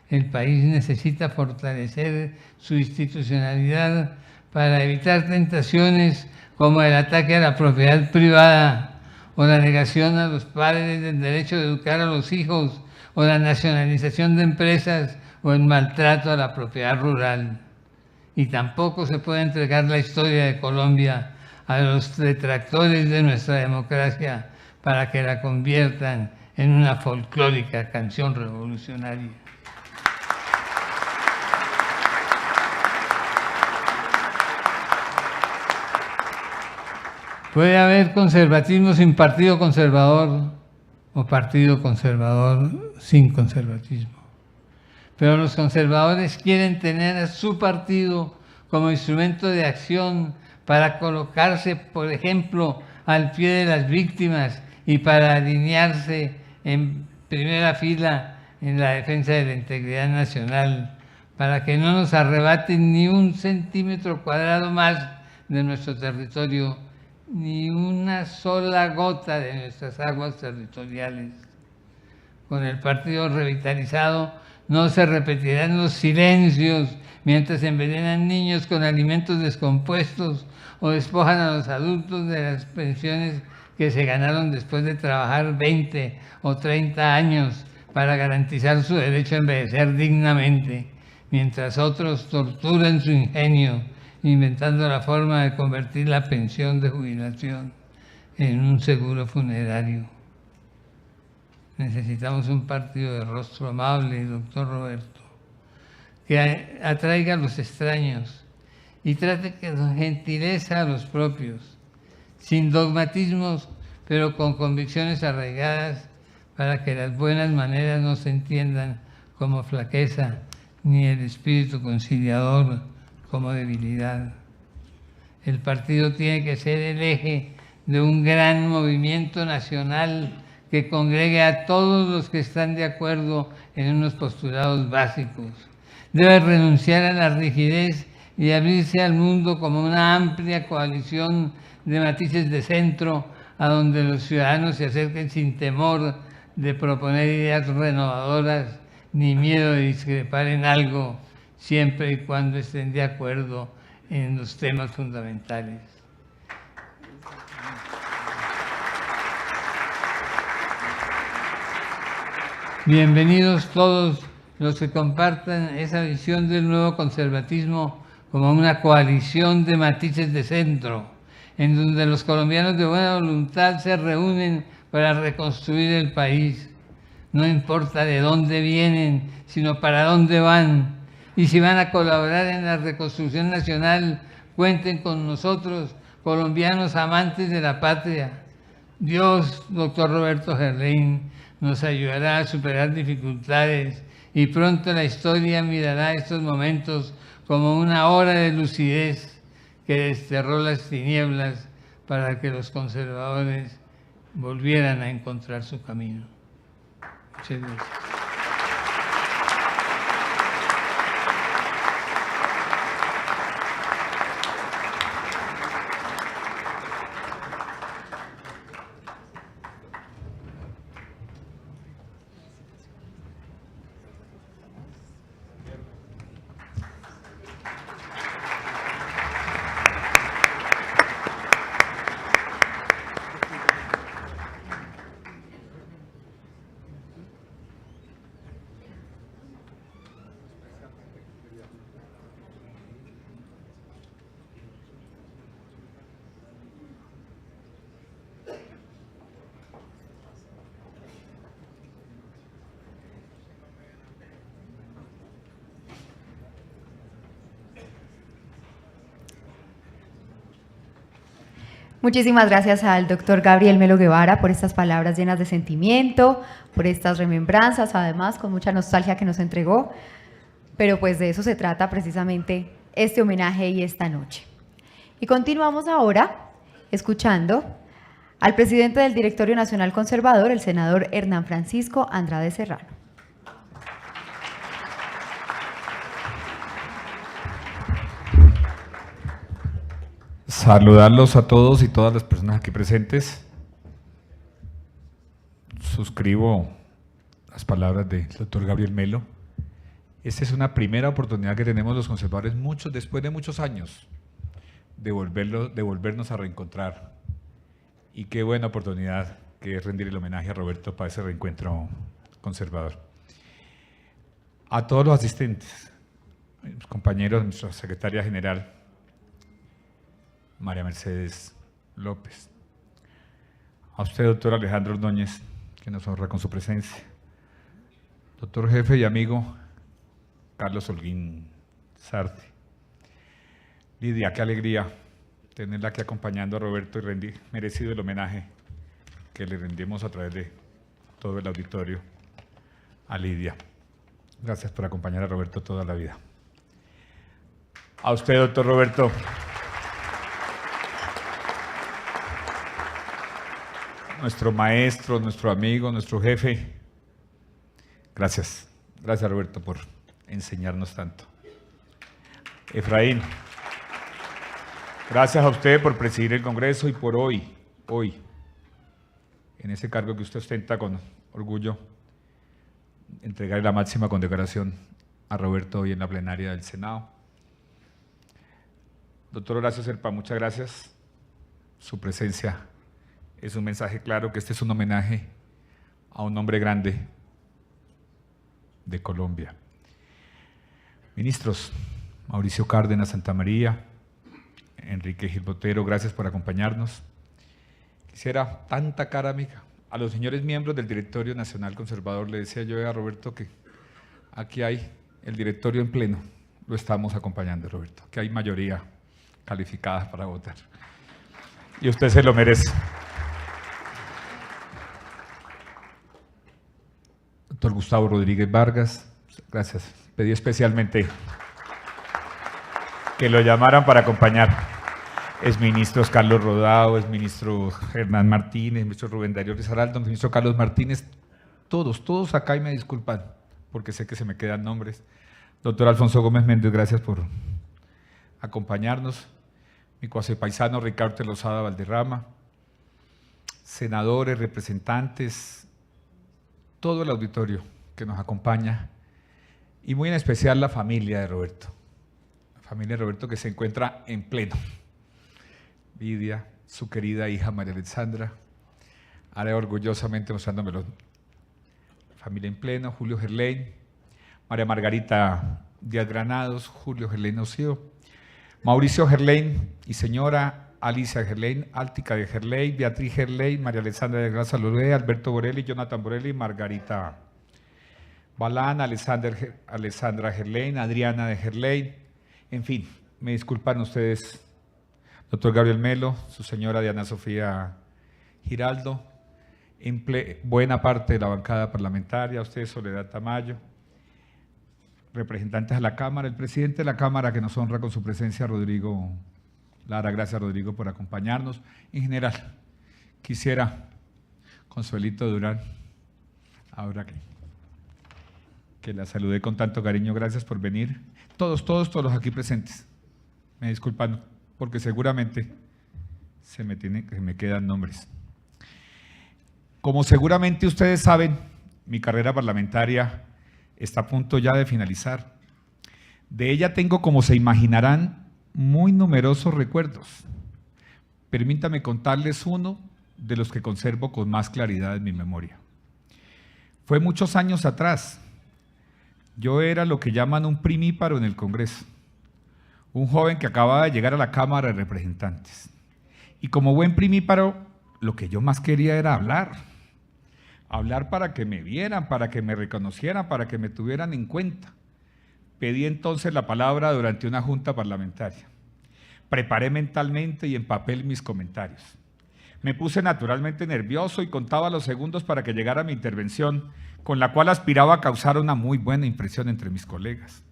El país necesita fortalecer su institucionalidad para evitar tentaciones como el ataque a la propiedad privada o la negación a los padres del derecho de educar a los hijos o la nacionalización de empresas o el maltrato a la propiedad rural. Y tampoco se puede entregar la historia de Colombia a los detractores de nuestra democracia para que la conviertan en una folclórica canción revolucionaria. Puede haber conservatismo sin partido conservador o partido conservador sin conservatismo. Pero los conservadores quieren tener a su partido como instrumento de acción para colocarse, por ejemplo, al pie de las víctimas y para alinearse en primera fila en la defensa de la integridad nacional, para que no nos arrebaten ni un centímetro cuadrado más de nuestro territorio, ni una sola gota de nuestras aguas territoriales. Con el partido revitalizado no se repetirán los silencios mientras envenenan niños con alimentos descompuestos o despojan a los adultos de las pensiones que se ganaron después de trabajar 20 o 30 años para garantizar su derecho a envejecer dignamente, mientras otros torturan su ingenio inventando la forma de convertir la pensión de jubilación en un seguro funerario. Necesitamos un partido de rostro amable, doctor Roberto, que atraiga a los extraños y trate con gentileza a los propios, sin dogmatismos, pero con convicciones arraigadas para que las buenas maneras no se entiendan como flaqueza, ni el espíritu conciliador como debilidad. El partido tiene que ser el eje de un gran movimiento nacional que congregue a todos los que están de acuerdo en unos postulados básicos. Debe renunciar a la rigidez y abrirse al mundo como una amplia coalición de matices de centro a donde los ciudadanos se acerquen sin temor de proponer ideas renovadoras ni miedo de discrepar en algo, siempre y cuando estén de acuerdo en los temas fundamentales. Bienvenidos todos los que compartan esa visión del nuevo conservatismo como una coalición de matices de centro, en donde los colombianos de buena voluntad se reúnen para reconstruir el país. No importa de dónde vienen, sino para dónde van. Y si van a colaborar en la reconstrucción nacional, cuenten con nosotros, colombianos amantes de la patria. Dios, doctor Roberto Gerlain, nos ayudará a superar dificultades y pronto la historia mirará estos momentos como una hora de lucidez que desterró las tinieblas para que los conservadores volvieran a encontrar su camino. Muchas gracias. Muchísimas gracias al doctor Gabriel Melo Guevara por estas palabras llenas de sentimiento, por estas remembranzas, además con mucha nostalgia que nos entregó, pero pues de eso se trata precisamente este homenaje y esta noche. Y continuamos ahora escuchando al presidente del Directorio Nacional Conservador, el senador Hernán Francisco Andrade Serrano. Saludarlos a todos y todas las personas aquí presentes. Suscribo las palabras del doctor Gabriel Melo. Esta es una primera oportunidad que tenemos los conservadores, después de muchos años, de volvernos a reencontrar. Y qué buena oportunidad que es rendir el homenaje a Roberto para ese reencuentro conservador. A todos los asistentes, mis compañeros, nuestra secretaria general, María Mercedes López. A usted, doctor Alejandro Ordóñez, que nos honra con su presencia. Doctor jefe y amigo Carlos Holguín Sarte. Lidia, qué alegría tenerla aquí acompañando a Roberto y merecido el homenaje que le rendimos a través de todo el auditorio a Lidia. Gracias por acompañar a Roberto toda la vida. A usted, doctor Roberto. Nuestro maestro, nuestro amigo, nuestro jefe. Gracias. Gracias, Roberto, por enseñarnos tanto. Efraín, gracias a usted por presidir el Congreso y por hoy, en ese cargo que usted ostenta con orgullo, entregar la máxima condecoración a Roberto hoy en la plenaria del Senado. Doctor Horacio Serpa, muchas gracias. Su presencia es un mensaje claro que este es un homenaje a un hombre grande de Colombia. Ministros, Mauricio Cárdenas Santamaría, Enrique Gil Botero, gracias por acompañarnos. Quisiera tanta cara amiga. A los señores miembros del Directorio Nacional Conservador le decía yo a Roberto que aquí hay el directorio en pleno, lo estamos acompañando, Roberto, que hay mayoría calificada para votar. Y usted se lo merece. Doctor Gustavo Rodríguez Vargas, gracias. Pedí especialmente que lo llamaran para acompañar. Exministros Carlos Rodao, exministro Hernán Martínez, ministro Rubén Darío Risaraldo, ministro Carlos Martínez, todos acá y me disculpan porque sé que se me quedan nombres. Doctor Alfonso Gómez Méndez, gracias por acompañarnos. Mi cuasepaisano Ricardo Lozada Valderrama, senadores, representantes, todo el auditorio que nos acompaña y muy en especial la familia de Roberto, la familia de Roberto que se encuentra en pleno. Lidia, su querida hija María Alexandra, ahora orgullosamente mostrándomelo. Familia en pleno, Julio Gerlain, María Margarita Díaz Granados, Julio Gerlain Ocío, Mauricio Gerlain y señora Alicia Gerlain, Áltica de Gerlain, Beatriz Gerlain, María Alexandra de Graza Loré, Alberto Borelli, Jonathan Borelli, Margarita Balán, Alessandra Gerlain, Adriana de Gerlain, en fin, me disculpan ustedes, doctor Gabriel Melo, su señora Diana Sofía Giraldo, buena parte de la bancada parlamentaria, usted Soledad Tamayo, representantes de la Cámara, el presidente de la Cámara que nos honra con su presencia, Rodrigo Lara, gracias Rodrigo por acompañarnos. En general, quisiera, Consuelito Durán, ahora que la saludé con tanto cariño, gracias por venir. Todos los aquí presentes, me disculpan porque seguramente se me quedan nombres. Como seguramente ustedes saben, mi carrera parlamentaria está a punto ya de finalizar. De ella tengo, como se imaginarán, muy numerosos recuerdos. Permítame contarles uno de los que conservo con más claridad en mi memoria. Fue muchos años atrás. Yo era lo que llaman un primíparo en el Congreso, un joven que acababa de llegar a la Cámara de Representantes. Y como buen primíparo, lo que yo más quería era hablar para que me vieran, para que me reconocieran, para que me tuvieran en cuenta. Pedí entonces la palabra durante una junta parlamentaria. Preparé mentalmente y en papel mis comentarios. Me puse naturalmente nervioso y contaba los segundos para que llegara mi intervención, con la cual aspiraba a causar una muy buena impresión entre mis colegas.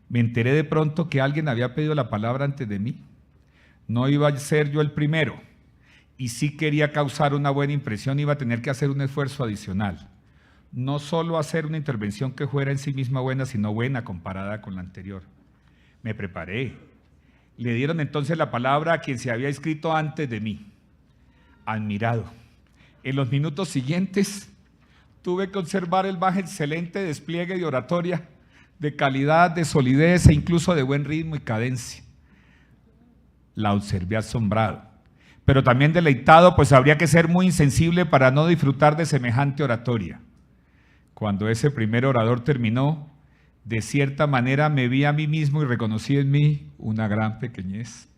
Me enteré de pronto que alguien había pedido la palabra antes de mí. No iba a ser yo el primero, y si quería causar una buena impresión iba a tener que hacer un esfuerzo adicional. No solo hacer una intervención que fuera en sí misma buena, sino buena comparada con la anterior. Me preparé. Le dieron entonces la palabra a quien se había inscrito antes de mí. Admirado. En los minutos siguientes tuve que observar el más excelente despliegue de oratoria, de calidad, de solidez e incluso de buen ritmo y cadencia. La observé asombrado, pero también deleitado, pues habría que ser muy insensible para no disfrutar de semejante oratoria. Cuando ese primer orador terminó, de cierta manera me vi a mí mismo y reconocí en mí una gran pequeñez.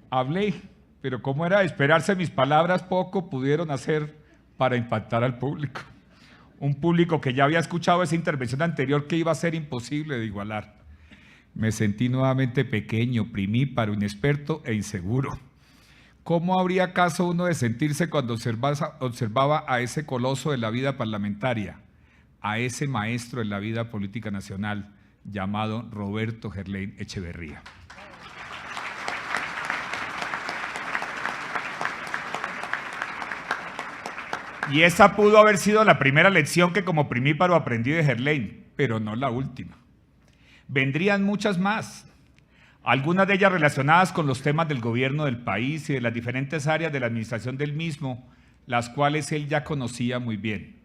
Hablé, pero como era de esperarse, mis palabras poco pudieron hacer para impactar al público. Un público que ya había escuchado esa intervención anterior que iba a ser imposible de igualar. Me sentí nuevamente pequeño, primíparo, inexperto e inseguro. ¿Cómo habría acaso uno de sentirse cuando observaba a ese coloso de la vida parlamentaria, a ese maestro de la vida política nacional llamado Roberto Gerlain Echeverría? Y esa pudo haber sido la primera lección que como primíparo aprendí de Gerlain, pero no la última. Vendrían muchas más, algunas de ellas relacionadas con los temas del gobierno del país y de las diferentes áreas de la administración del mismo, las cuales él ya conocía muy bien.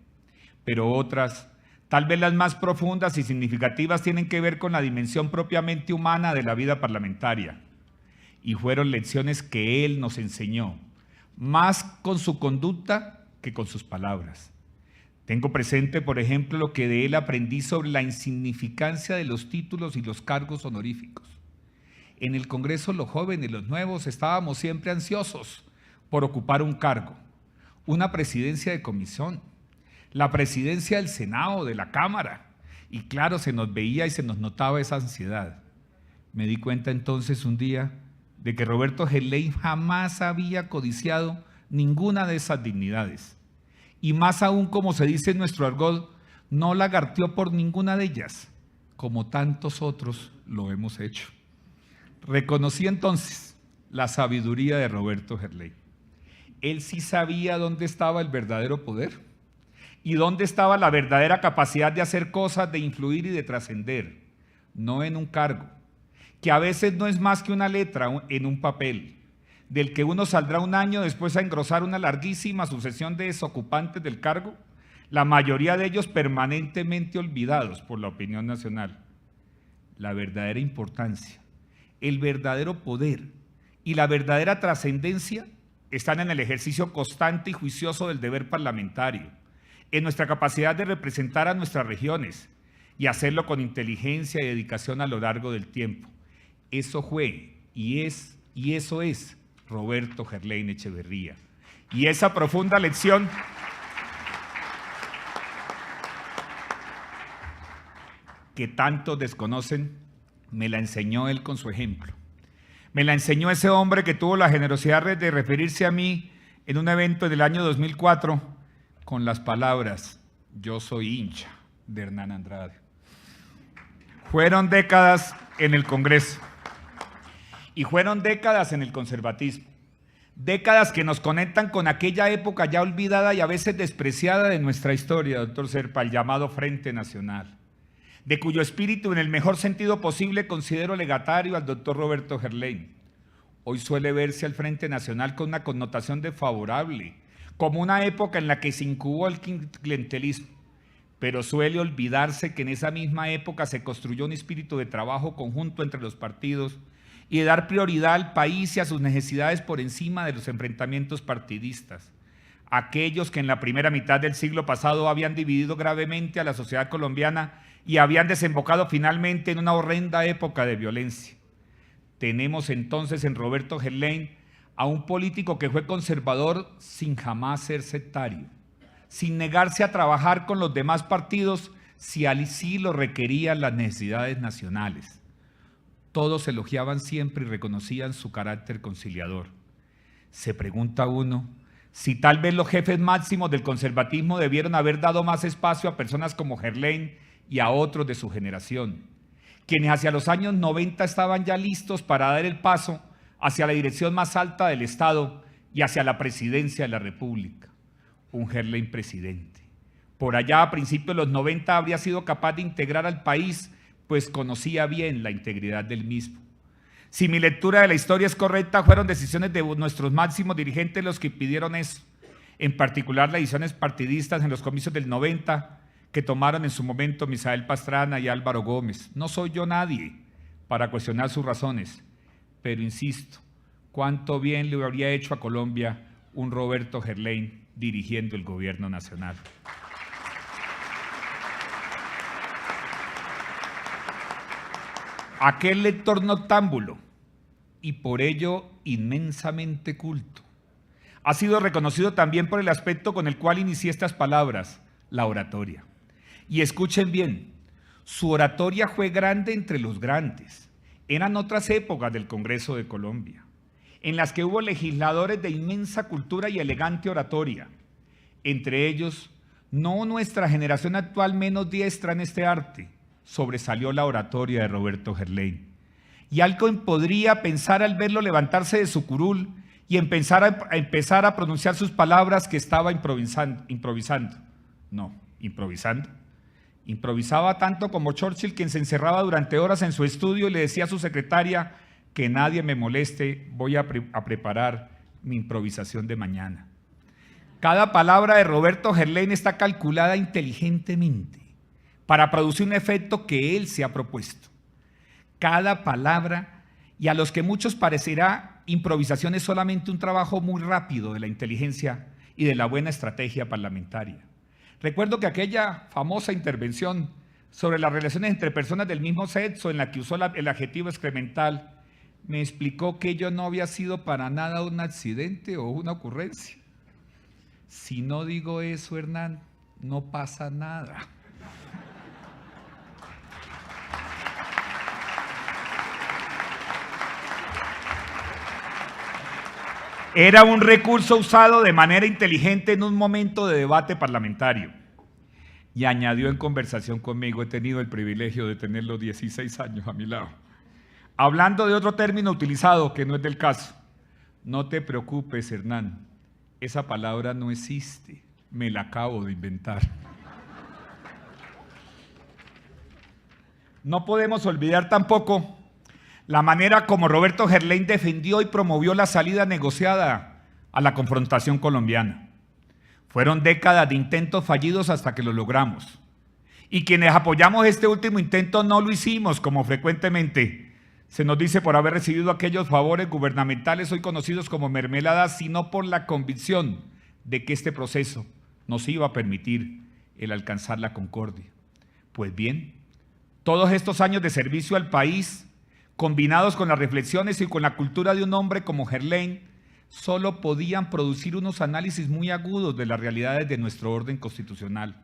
Pero otras, tal vez las más profundas y significativas, tienen que ver con la dimensión propiamente humana de la vida parlamentaria. Y fueron lecciones que él nos enseñó, más con su conducta que con sus palabras. Tengo presente, por ejemplo, lo que de él aprendí sobre la insignificancia de los títulos y los cargos honoríficos. En el Congreso los jóvenes, los nuevos, estábamos siempre ansiosos por ocupar un cargo, una presidencia de comisión, la presidencia del Senado, de la Cámara, y claro, se nos veía y se nos notaba esa ansiedad. Me di cuenta entonces un día de que Roberto Gerlain jamás había codiciado ninguna de esas dignidades. Y más aún, como se dice en nuestro argot, no lagarteó por ninguna de ellas, como tantos otros lo hemos hecho. Reconocí entonces la sabiduría de Roberto Gerlain. Él sí sabía dónde estaba el verdadero poder y dónde estaba la verdadera capacidad de hacer cosas, de influir y de trascender, no en un cargo, que a veces no es más que una letra en un papel, del que uno saldrá un año después a engrosar una larguísima sucesión de desocupantes del cargo, la mayoría de ellos permanentemente olvidados por la opinión nacional. la verdadera importancia, el verdadero poder y la verdadera trascendencia están en el ejercicio constante y juicioso del deber parlamentario, en nuestra capacidad de representar a nuestras regiones y hacerlo con inteligencia y dedicación a lo largo del tiempo. Eso fue y eso es Roberto Gerlain Echeverría. Y esa profunda lección que tantos desconocen, me la enseñó él con su ejemplo. Me la enseñó ese hombre que tuvo la generosidad de referirse a mí en un evento del año 2004 con las palabras: yo soy hincha de Hernán Andrade. Fueron décadas en el Congreso y fueron décadas en el conservatismo. Décadas que nos conectan con aquella época ya olvidada y a veces despreciada de nuestra historia, doctor Serpa, el llamado Frente Nacional, de cuyo espíritu en el mejor sentido posible considero legatario al doctor Roberto Gerlain. Hoy suele verse al Frente Nacional con una connotación desfavorable, como una época en la que se incubó el clientelismo, pero suele olvidarse que en esa misma época se construyó un espíritu de trabajo conjunto entre los partidos y de dar prioridad al país y a sus necesidades por encima de los enfrentamientos partidistas. Aquellos que en la primera mitad del siglo pasado habían dividido gravemente a la sociedad colombiana y habían desembocado finalmente en una horrenda época de violencia. Tenemos entonces en Roberto Gerlain a un político que fue conservador sin jamás ser sectario, sin negarse a trabajar con los demás partidos si así lo requerían las necesidades nacionales. Todos elogiaban siempre y reconocían su carácter conciliador. Se pregunta uno si tal vez los jefes máximos del conservatismo debieron haber dado más espacio a personas como Gerlain y a otros de su generación, quienes hacia los años 90 estaban ya listos para dar el paso hacia la dirección más alta del Estado y hacia la presidencia de la República. Un Gerlain presidente. Por allá a principios de los 90 habría sido capaz de integrar al país, pues conocía bien la integridad del mismo. Si mi lectura de la historia es correcta, fueron decisiones de nuestros máximos dirigentes los que pidieron eso, en particular las decisiones partidistas en los comicios del 90 que tomaron en su momento Misael Pastrana y Álvaro Gómez. No soy yo nadie para cuestionar sus razones, pero insisto, cuánto bien le habría hecho a Colombia un Roberto Gerlain dirigiendo el gobierno nacional. Aquel lector noctámbulo, y por ello inmensamente culto, ha sido reconocido también por el aspecto con el cual inicié estas palabras, la oratoria. Y escuchen bien, su oratoria fue grande entre los grandes. Eran otras épocas del Congreso de Colombia, en las que hubo legisladores de inmensa cultura y elegante oratoria. Entre ellos, no nuestra generación actual menos diestra en este arte, sobresalió la oratoria de Roberto Gerlain. Y alguien podría pensar al verlo levantarse de su curul y empezar a pronunciar sus palabras que estaba improvisando. No, improvisando. Improvisaba tanto como Churchill, quien se encerraba durante horas en su estudio y le decía a su secretaria: que nadie me moleste, voy a preparar mi improvisación de mañana. Cada palabra de Roberto Gerlain está calculada inteligentemente para producir un efecto que él se ha propuesto. Cada palabra, y a los que muchos parecerá improvisación, es solamente un trabajo muy rápido de la inteligencia y de la buena estrategia parlamentaria. Recuerdo que aquella famosa intervención sobre las relaciones entre personas del mismo sexo, en la que usó el adjetivo excremental, me explicó que ello no había sido para nada un accidente o una ocurrencia. Si no digo eso, Hernán, no pasa nada. Era un recurso usado de manera inteligente en un momento de debate parlamentario. Y añadió en conversación conmigo: he tenido el privilegio de tenerlo 16 años a mi lado. Hablando de otro término utilizado que no es del caso: no te preocupes, Hernán, esa palabra no existe, me la acabo de inventar. No podemos olvidar tampoco la manera como Roberto Gerlain defendió y promovió la salida negociada a la confrontación colombiana. Fueron décadas de intentos fallidos hasta que lo logramos. Y quienes apoyamos este último intento no lo hicimos, como frecuentemente se nos dice, por haber recibido aquellos favores gubernamentales hoy conocidos como mermeladas, sino por la convicción de que este proceso nos iba a permitir el alcanzar la concordia. Pues bien, todos estos años de servicio al país, combinados con las reflexiones y con la cultura de un hombre como Gerlain, solo podían producir unos análisis muy agudos de las realidades de nuestro orden constitucional.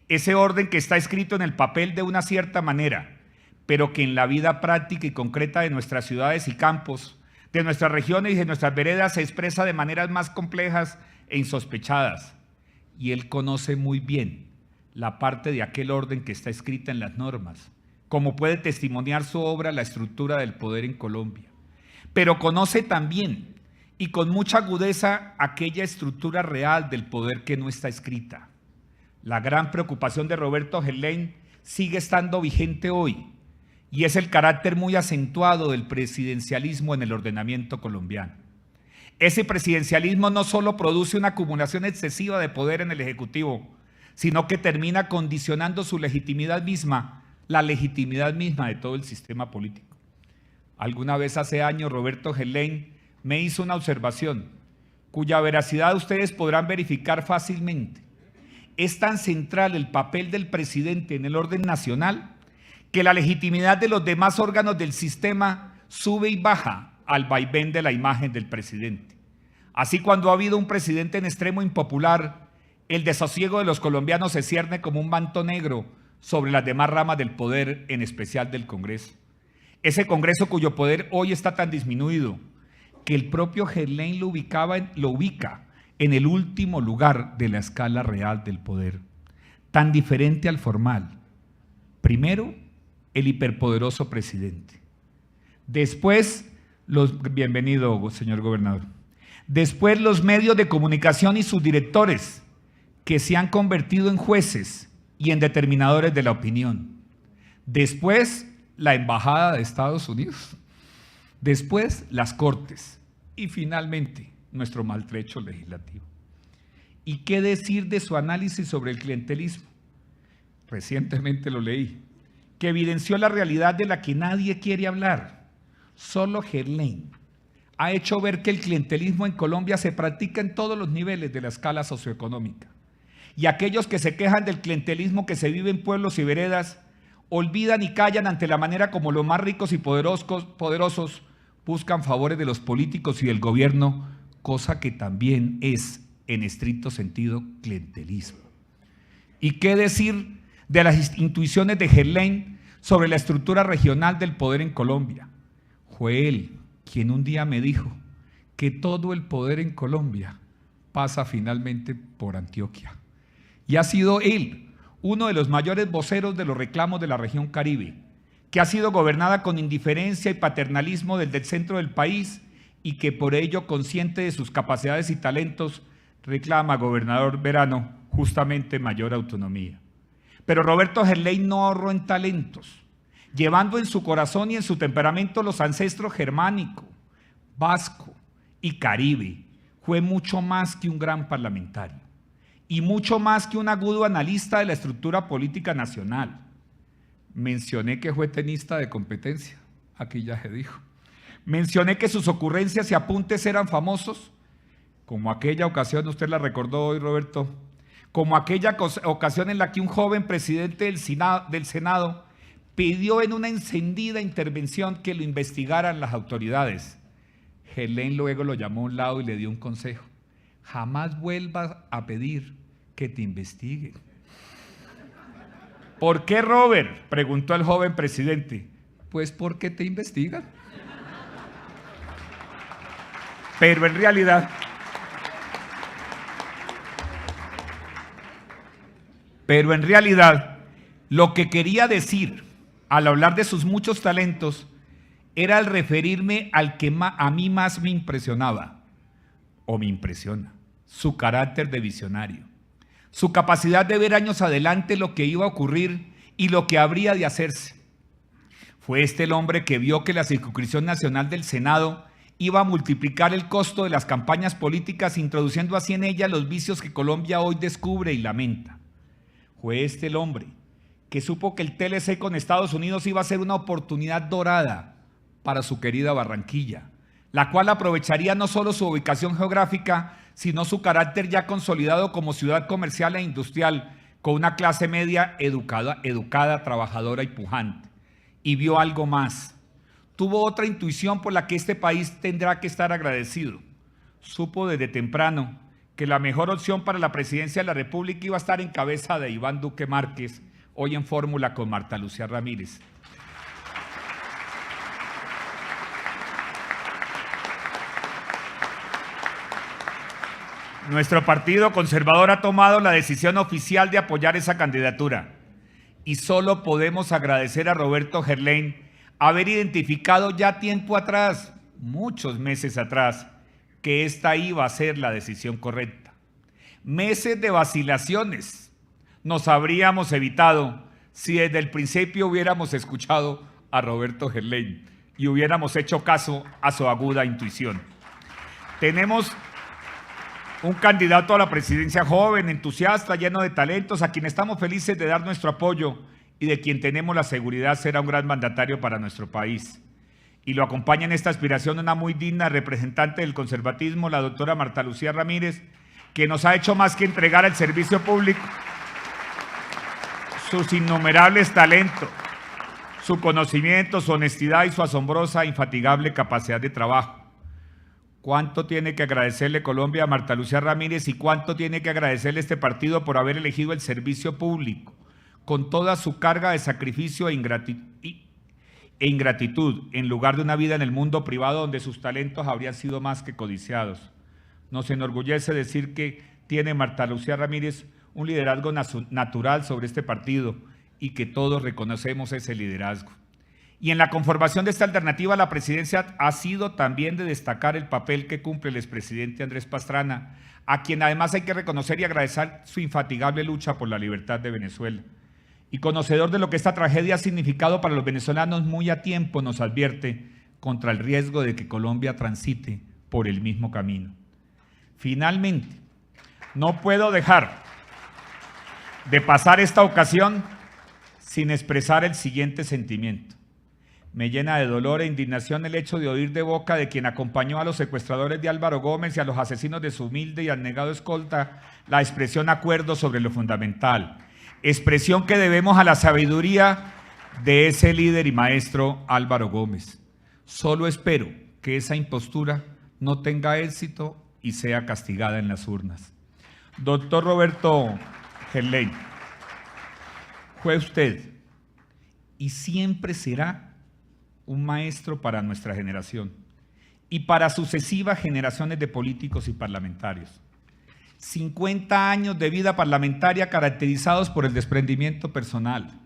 Ese orden que está escrito en el papel de una cierta manera, pero que en la vida práctica y concreta de nuestras ciudades y campos, de nuestras regiones y de nuestras veredas se expresa de maneras más complejas e insospechadas. Y él conoce muy bien la parte de aquel orden que está escrita en las normas, como puede testimoniar su obra La estructura del poder en Colombia. Pero conoce también, y con mucha agudeza, aquella estructura real del poder que no está escrita. La gran preocupación de Roberto Gerlain sigue estando vigente hoy, y es el carácter muy acentuado del presidencialismo en el ordenamiento colombiano. Ese presidencialismo no solo produce una acumulación excesiva de poder en el Ejecutivo, sino que termina condicionando su legitimidad misma, la legitimidad misma de todo el sistema político. Alguna vez hace años Roberto Gerlain me hizo una observación, cuya veracidad ustedes podrán verificar fácilmente. Es tan central el papel del presidente en el orden nacional que la legitimidad de los demás órganos del sistema sube y baja al vaivén de la imagen del presidente. Así, cuando ha habido un presidente en extremo impopular, el desasosiego de los colombianos se cierne como un manto negro sobre las demás ramas del poder, en especial del Congreso. Ese Congreso cuyo poder hoy está tan disminuido que el propio Gerlain lo ubica en el último lugar de la escala real del poder, tan diferente al formal. Primero, el hiperpoderoso presidente. Después, bienvenido, señor gobernador. Después, los medios de comunicación y sus directores, que se han convertido en jueces y en determinadores de la opinión. Después, la Embajada de Estados Unidos. Después, las Cortes. Y finalmente, nuestro maltrecho legislativo. ¿Y qué decir de su análisis sobre el clientelismo? Recientemente lo leí, que evidenció la realidad de la que nadie quiere hablar. Solo Gerlain ha hecho ver que el clientelismo en Colombia se practica en todos los niveles de la escala socioeconómica. Y aquellos que se quejan del clientelismo que se vive en pueblos y veredas, olvidan y callan ante la manera como los más ricos y poderosos buscan favores de los políticos y del gobierno, cosa que también es, en estricto sentido, clientelismo. ¿Y qué decir de las intuiciones de Gerlain sobre la estructura regional del poder en Colombia? Fue él quien un día me dijo que todo el poder en Colombia pasa finalmente por Antioquia. Y ha sido él uno de los mayores voceros de los reclamos de la región Caribe, que ha sido gobernada con indiferencia y paternalismo desde el centro del país y que por ello, consciente de sus capacidades y talentos, reclama, gobernador Verano, justamente mayor autonomía. Pero Roberto Gerlain no ahorró en talentos, llevando en su corazón y en su temperamento los ancestros germánico, vasco y caribe. Fue mucho más que un gran parlamentario y mucho más que un agudo analista de la estructura política nacional. Mencioné que fue tenista de competencia, aquí ya se dijo. Mencioné que sus ocurrencias y apuntes eran famosos, como aquella ocasión, usted la recordó hoy, Roberto, como aquella ocasión en la que un joven presidente del Senado pidió en una encendida intervención que lo investigaran las autoridades. Gerlain luego lo llamó a un lado y le dio un consejo: jamás vuelvas a pedir que te investiguen. ¿Por qué, Robert?, preguntó el joven presidente. Pues porque te investigan. Pero en realidad, lo que quería decir al hablar de sus muchos talentos era al referirme al que a mí más me impresionaba, o me impresiona, su carácter de visionario, su capacidad de ver años adelante lo que iba a ocurrir y lo que habría de hacerse. Fue este el hombre que vio que la circunscripción nacional del Senado iba a multiplicar el costo de las campañas políticas, introduciendo así en ella los vicios que Colombia hoy descubre y lamenta. Fue este el hombre que supo que el TLC con Estados Unidos iba a ser una oportunidad dorada para su querida Barranquilla, la cual aprovecharía no solo su ubicación geográfica, sino su carácter ya consolidado como ciudad comercial e industrial, con una clase media educada, trabajadora y pujante. Y vio algo más. Tuvo otra intuición por la que este país tendrá que estar agradecido. Supo desde temprano que la mejor opción para la presidencia de la República iba a estar en cabeza de Iván Duque Márquez, hoy en fórmula con Marta Lucía Ramírez. Nuestro partido conservador ha tomado la decisión oficial de apoyar esa candidatura y solo podemos agradecer a Roberto Gerlain haber identificado ya tiempo atrás, muchos meses atrás, que esta iba a ser la decisión correcta. Meses de vacilaciones nos habríamos evitado si desde el principio hubiéramos escuchado a Roberto Gerlain y hubiéramos hecho caso a su aguda intuición. Tenemos un candidato a la presidencia joven, entusiasta, lleno de talentos, a quien estamos felices de dar nuestro apoyo y de quien tenemos la seguridad será un gran mandatario para nuestro país. Y lo acompaña en esta aspiración una muy digna representante del conservatismo, la doctora Marta Lucía Ramírez, que nos ha hecho más que entregar al servicio público sus innumerables talentos, su conocimiento, su honestidad y su asombrosa, infatigable capacidad de trabajo. ¿Cuánto tiene que agradecerle Colombia a Marta Lucía Ramírez y cuánto tiene que agradecerle este partido por haber elegido el servicio público, con toda su carga de sacrificio e ingratitud, en lugar de una vida en el mundo privado donde sus talentos habrían sido más que codiciados? Nos enorgullece decir que tiene Marta Lucía Ramírez un liderazgo natural sobre este partido y que todos reconocemos ese liderazgo. Y en la conformación de esta alternativa a la presidencia ha sido también de destacar el papel que cumple el expresidente Andrés Pastrana, a quien además hay que reconocer y agradecer su infatigable lucha por la libertad de Venezuela. Y conocedor de lo que esta tragedia ha significado para los venezolanos, muy a tiempo nos advierte contra el riesgo de que Colombia transite por el mismo camino. Finalmente, no puedo dejar de pasar esta ocasión sin expresar el siguiente sentimiento. Me llena de dolor e indignación el hecho de oír de boca de quien acompañó a los secuestradores de Álvaro Gómez y a los asesinos de su humilde y abnegado escolta la expresión acuerdo sobre lo fundamental, expresión que debemos a la sabiduría de ese líder y maestro Álvaro Gómez. Solo espero que esa impostura no tenga éxito y sea castigada en las urnas. Doctor Roberto Gerlain, fue usted y siempre será un maestro para nuestra generación y para sucesivas generaciones de políticos y parlamentarios. 50 años de vida parlamentaria caracterizados por el desprendimiento personal.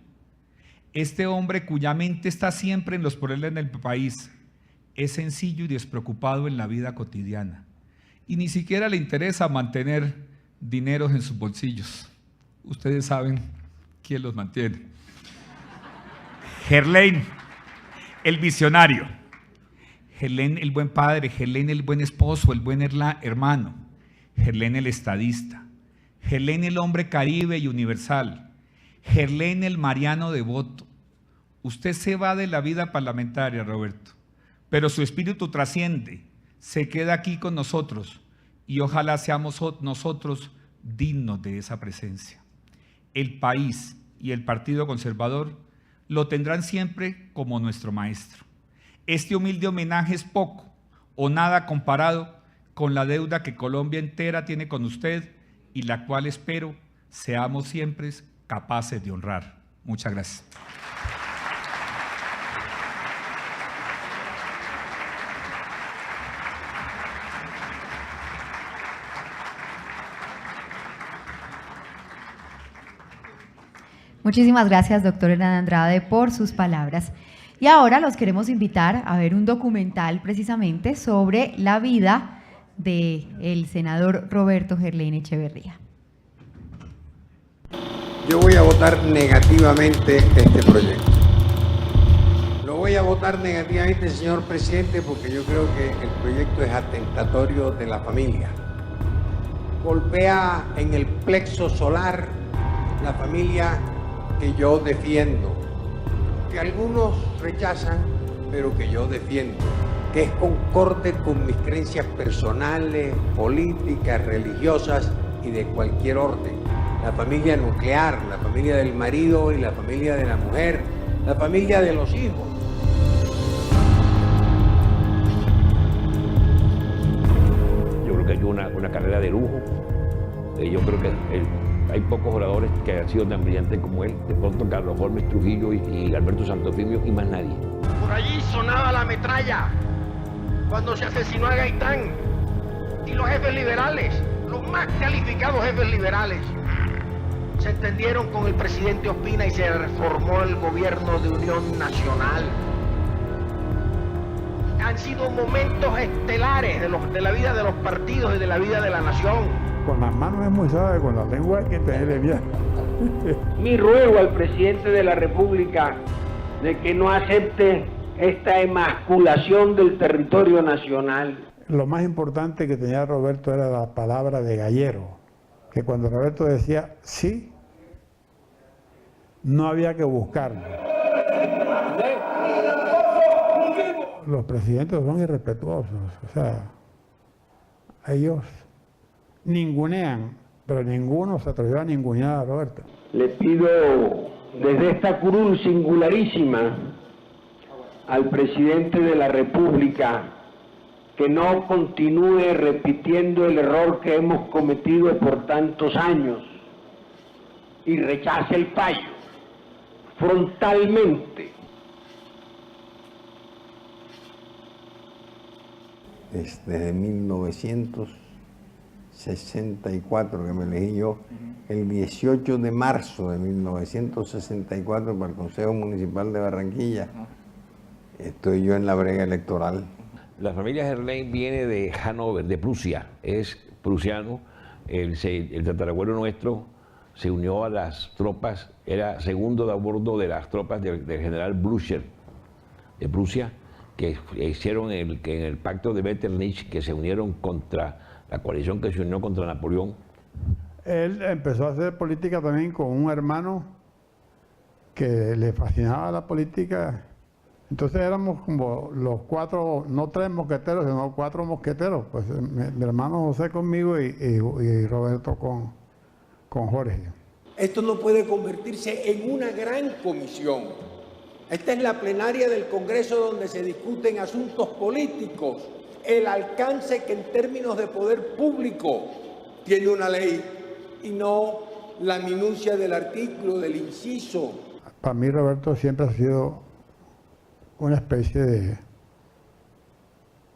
Este hombre cuya mente está siempre en los problemas del país es sencillo y despreocupado en la vida cotidiana y ni siquiera le interesa mantener dineros en sus bolsillos. Ustedes saben quién los mantiene. Gerlain, el visionario, Gerlain el buen padre, Gerlain el buen esposo, el buen hermano, Gerlain el estadista, Gerlain el hombre caribe y universal, Gerlain el mariano devoto. Usted se va de la vida parlamentaria, Roberto, pero su espíritu trasciende, se queda aquí con nosotros y ojalá seamos nosotros dignos de esa presencia. El país y el Partido Conservador lo tendrán siempre como nuestro maestro. Este humilde homenaje es poco o nada comparado con la deuda que Colombia entera tiene con usted y la cual espero seamos siempre capaces de honrar. Muchas gracias. Muchísimas gracias, doctor Hernán Andrade, por sus palabras. Y ahora los queremos invitar a ver un documental precisamente sobre la vida del senador Roberto Gerlain Echeverría. Yo voy a votar negativamente este proyecto. Lo voy a votar negativamente, señor presidente, porque yo creo que el proyecto es atentatorio de la familia. Golpea en el plexo solar la familia que yo defiendo, que algunos rechazan, pero que yo defiendo, que es concorde con mis creencias personales, políticas, religiosas y de cualquier orden. La familia nuclear, la familia del marido y la familia de la mujer, la familia de los hijos. Yo creo que hay una carrera de lujo. Yo creo que hay pocos oradores que han sido tan brillantes como él. De pronto Carlos Holmes Trujillo y Alberto Santofimio y más nadie. Por allí sonaba la metralla cuando se asesinó a Gaitán y los jefes liberales, los más calificados jefes liberales, se entendieron con el presidente Ospina y se reformó el gobierno de unión nacional. Han sido momentos estelares de la vida de los partidos y de la vida de la nación. Con las manos es muy suave, con la lengua hay que tenerle bien. Mi ruego al presidente de la República de que no acepte esta emasculación del territorio nacional. Lo más importante que tenía Roberto era la palabra de gallero, que cuando Roberto decía sí, no había que buscarlo. Los presidentes son irrespetuosos, o sea, ellos ningunean, pero ninguno se atrevió a ningunear a Roberto. Le pido desde esta curul singularísima al presidente de la República que no continúe repitiendo el error que hemos cometido por tantos años y rechace el fallo frontalmente. Desde 1964 que me elegí yo, el 18 de marzo de 1964 para el Consejo Municipal de Barranquilla, estoy yo en la brega electoral. La familia Gerlain viene de Hannover, de Prusia, es prusiano. El tatarabuelo nuestro se unió a las tropas, era segundo de a bordo de las tropas del general Blücher de Prusia, que hicieron en el pacto de Metternich, que se unieron contra la coalición que se unió contra Napoleón. Él empezó a hacer política también con un hermano que le fascinaba la política. Entonces éramos como los cuatro, no 3 mosqueteros, sino 4 mosqueteros. Pues mi hermano José conmigo y Roberto con Jorge. Esto no puede convertirse en una gran comisión. Esta es la plenaria del Congreso donde se discuten asuntos políticos, el alcance que en términos de poder público tiene una ley y no la minucia del artículo, del inciso. Para mí Roberto siempre ha sido una especie de,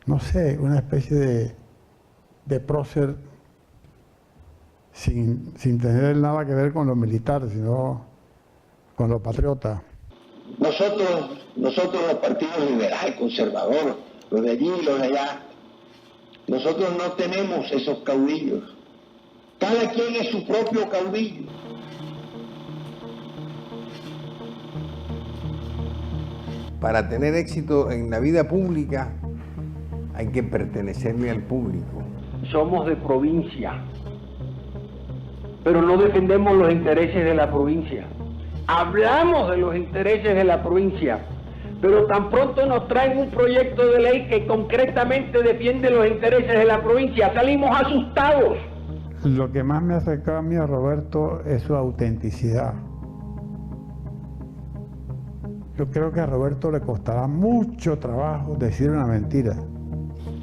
no sé, una especie de prócer sin tener nada que ver con lo militar, sino con lo patriota. Nosotros los partidos liberal, conservador, los de allí y los de allá, nosotros no tenemos esos caudillos. Cada quien es su propio caudillo. Para tener éxito en la vida pública hay que pertenecerle al público. Somos de provincia, pero no defendemos los intereses de la provincia. Hablamos de los intereses de la provincia, pero tan pronto nos traen un proyecto de ley que concretamente defiende los intereses de la provincia, salimos asustados. Lo que más me acercaba a mí a Roberto es su autenticidad. Yo creo que a Roberto le costará mucho trabajo decir una mentira.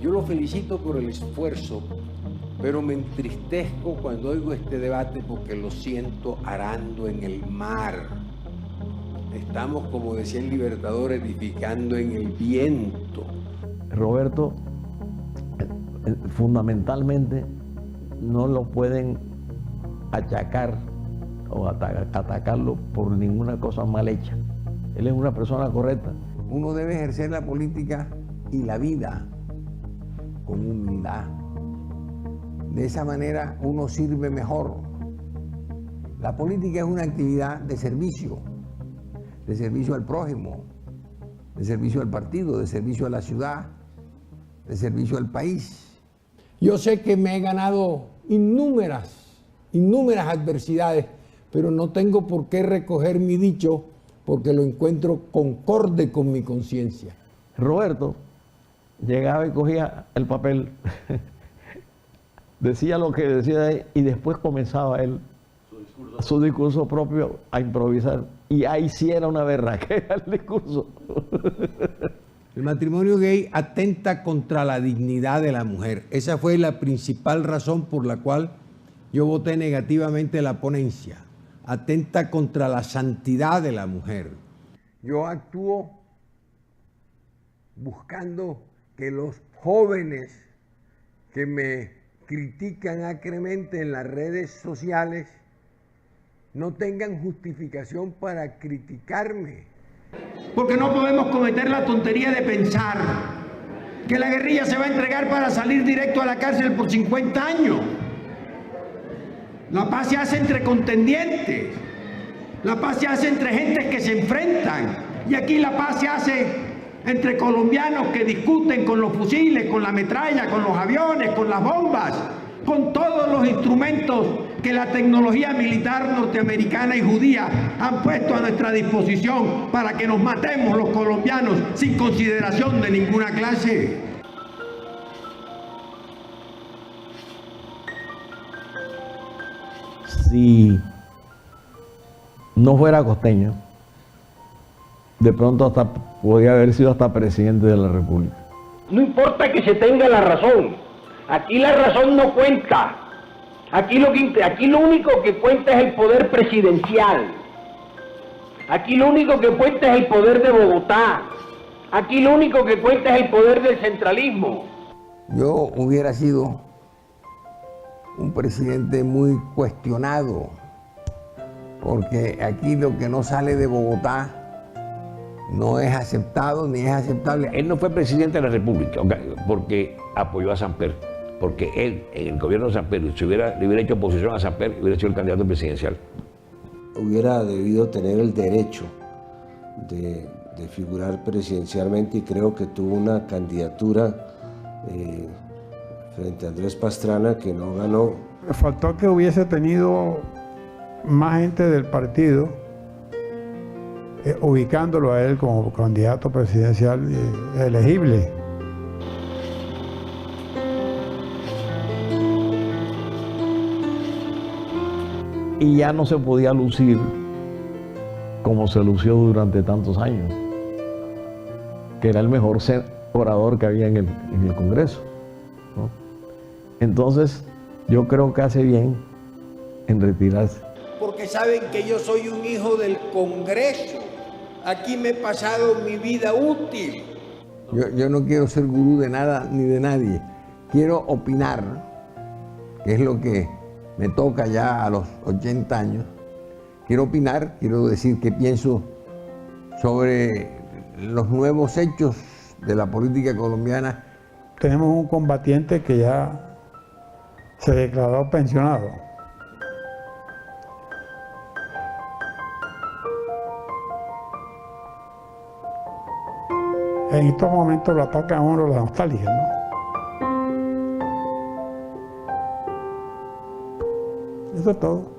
Yo lo felicito por el esfuerzo, pero me entristezco cuando oigo este debate porque lo siento arando en el mar. Estamos, como decía el Libertador, edificando en el viento. Roberto, fundamentalmente, no lo pueden achacar o atacarlo por ninguna cosa mal hecha. Él es una persona correcta. Uno debe ejercer la política y la vida con humildad. De esa manera uno sirve mejor. La política es una actividad de servicio al prójimo, de servicio al partido, de servicio a la ciudad, de servicio al país. Yo sé que me he ganado innumerables adversidades, pero no tengo por qué recoger mi dicho porque lo encuentro concorde con mi conciencia. Roberto llegaba y cogía el papel, decía lo que decía y después comenzaba él su discurso propio a improvisar. Y ahí sí era una berraquera el discurso. El matrimonio gay atenta contra la dignidad de la mujer. Esa fue la principal razón por la cual yo voté negativamente la ponencia. Atenta contra la santidad de la mujer. Yo actúo buscando que los jóvenes que me critican acremente en las redes sociales no tengan justificación para criticarme. Porque no podemos cometer la tontería de pensar que la guerrilla se va a entregar para salir directo a la cárcel por 50 años. La paz se hace entre contendientes, la paz se hace entre gentes que se enfrentan, y aquí la paz se hace entre colombianos que discuten con los fusiles, con la metralla, con los aviones, con las bombas, con todos los instrumentos que la tecnología militar norteamericana y judía han puesto a nuestra disposición para que nos matemos los colombianos sin consideración de ninguna clase. Si no fuera costeño, de pronto hasta podría haber sido hasta presidente de la República. No importa que se tenga la razón, aquí la razón no cuenta. Aquí lo único que cuenta es el poder presidencial. Aquí lo único que cuenta es el poder de Bogotá. Aquí lo único que cuenta es el poder del centralismo. Yo hubiera sido un presidente muy cuestionado, porque aquí lo que no sale de Bogotá no es aceptado ni es aceptable. Él no fue presidente de la República porque apoyó a Samper, porque él, en el gobierno de Samper, si le hubiera hecho oposición a Samper, hubiera sido el candidato presidencial. Hubiera debido tener el derecho de figurar presidencialmente y creo que tuvo una candidatura frente a Andrés Pastrana que no ganó. Faltó que hubiese tenido más gente del partido ubicándolo a él como candidato presidencial elegible. Y ya no se podía lucir como se lució durante tantos años, que era el mejor orador que había en el Congreso, ¿no? Entonces, yo creo que hace bien en retirarse. Porque saben que yo soy un hijo del Congreso. Aquí me he pasado mi vida útil. Yo no quiero ser gurú de nada ni de nadie. Quiero opinar, que es lo que me toca ya a los 80 años. Quiero opinar, quiero decir qué pienso sobre los nuevos hechos de la política colombiana. Tenemos un combatiente que ya se declaró pensionado. En estos momentos lo ataca a uno la nostalgia, ¿no? Eso es todo.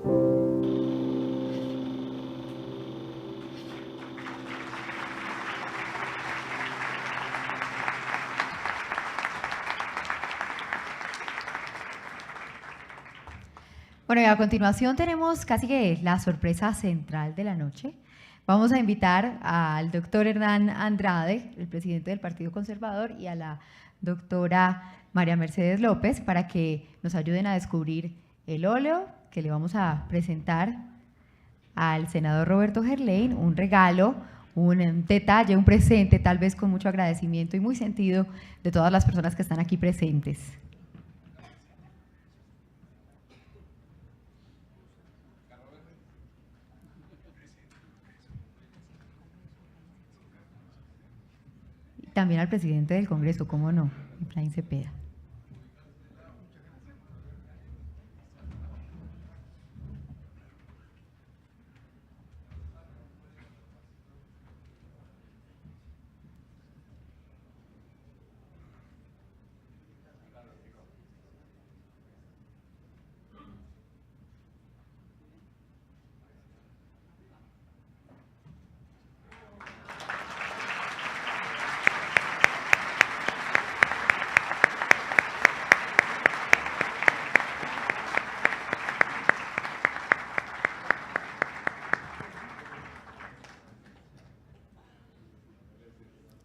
Bueno, y a continuación tenemos casi que la sorpresa central de la noche. Vamos a invitar al doctor Hernán Andrade, el presidente del Partido Conservador, y a la doctora María Mercedes López para que nos ayuden a descubrir el óleo que le vamos a presentar al senador Roberto Gerlain, un regalo, un detalle, un presente, tal vez con mucho agradecimiento y muy sentido de todas las personas que están aquí presentes. También al presidente del Congreso, ¿cómo no? Efraín Cepeda.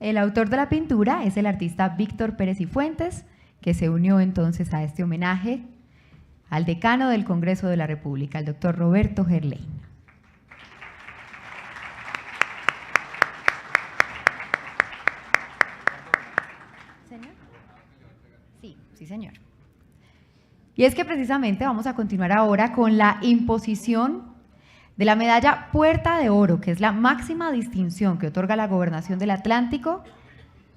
El autor de la pintura es el artista Víctor Pérez y Fuentes, que se unió entonces a este homenaje al decano del Congreso de la República, el doctor Roberto Gerlain. ¿Señor? Sí, señor. Y es que precisamente vamos a continuar ahora con la imposición de la medalla Puerta de Oro, que es la máxima distinción que otorga la Gobernación del Atlántico,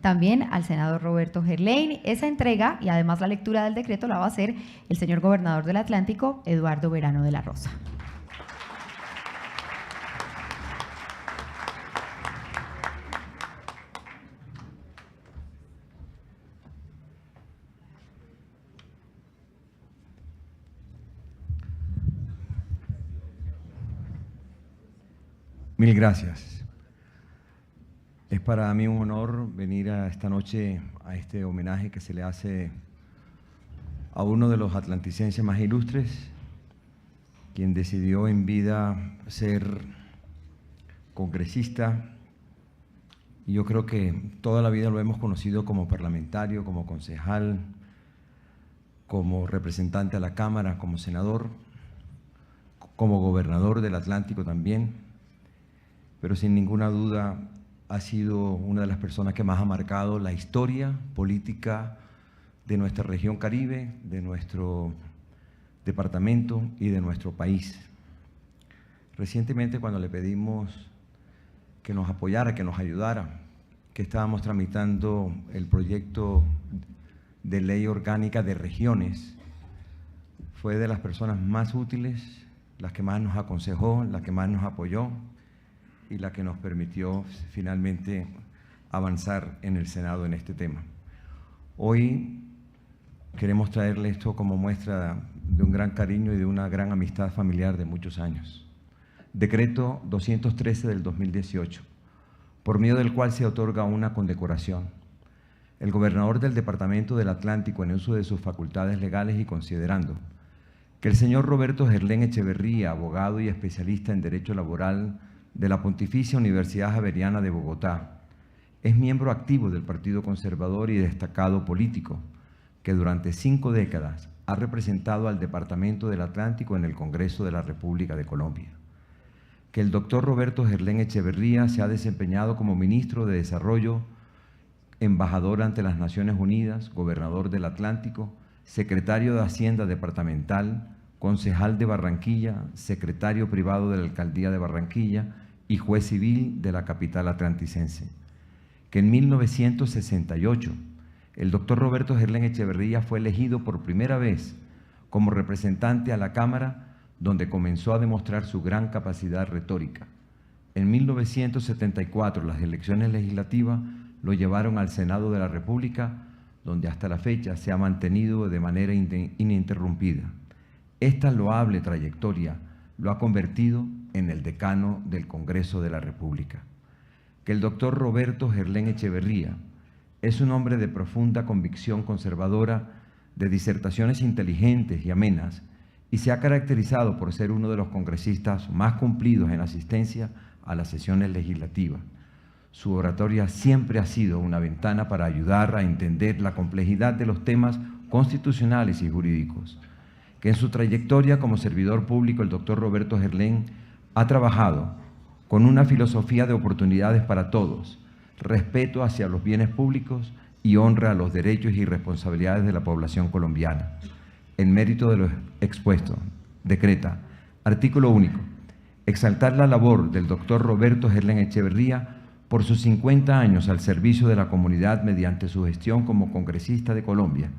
también al senador Roberto Gerlain. Esa entrega y además la lectura del decreto la va a hacer el señor gobernador del Atlántico, Eduardo Verano de la Rosa. Mil gracias. Es para mí un honor venir esta noche a este homenaje que se le hace a uno de los atlanticenses más ilustres, quien decidió en vida ser congresista, y yo creo que toda la vida lo hemos conocido como parlamentario, como concejal, como representante a la Cámara, como senador, como gobernador del Atlántico también, pero sin ninguna duda ha sido una de las personas que más ha marcado la historia política de nuestra región Caribe, de nuestro departamento y de nuestro país. Recientemente, cuando le pedimos que nos apoyara, que nos ayudara, que estábamos tramitando el proyecto de ley orgánica de regiones, fue de las personas más útiles, las que más nos aconsejó, la que más nos apoyó y la que nos permitió finalmente avanzar en el Senado en este tema. Hoy queremos traerle esto como muestra de un gran cariño y de una gran amistad familiar de muchos años. Decreto 213 del 2018, por medio del cual se otorga una condecoración. El gobernador del Departamento del Atlántico, en uso de sus facultades legales y considerando que el señor Roberto Gerlain Echeverría, abogado y especialista en Derecho Laboral de la Pontificia Universidad Javeriana de Bogotá, es miembro activo del Partido Conservador y destacado político, que durante 5 décadas ha representado al Departamento del Atlántico en el Congreso de la República de Colombia. Que el doctor Roberto Gerlain Echeverría se ha desempeñado como ministro de Desarrollo, embajador ante las Naciones Unidas, gobernador del Atlántico, secretario de Hacienda departamental, concejal de Barranquilla, secretario privado de la Alcaldía de Barranquilla y juez civil de la capital atlanticense. Que en 1968 el doctor Roberto Gerlain Echeverría fue elegido por primera vez como representante a la Cámara, donde comenzó a demostrar su gran capacidad retórica. En 1974 las elecciones legislativas lo llevaron al Senado de la República, donde hasta la fecha se ha mantenido de manera ininterrumpida. Esta loable trayectoria lo ha convertido en el decano del Congreso de la República. Que el doctor Roberto Gerlain Echeverría es un hombre de profunda convicción conservadora, de disertaciones inteligentes y amenas, y se ha caracterizado por ser uno de los congresistas más cumplidos en asistencia a las sesiones legislativas. Su oratoria siempre ha sido una ventana para ayudar a entender la complejidad de los temas constitucionales y jurídicos. Que en su trayectoria como servidor público el doctor Roberto Gerlain ha trabajado con una filosofía de oportunidades para todos, respeto hacia los bienes públicos y honra a los derechos y responsabilidades de la población colombiana. En mérito de lo expuesto, decreta, artículo único, exaltar la labor del doctor Roberto Gerlain Echeverría por sus 50 años al servicio de la comunidad mediante su gestión como congresista de Colombia,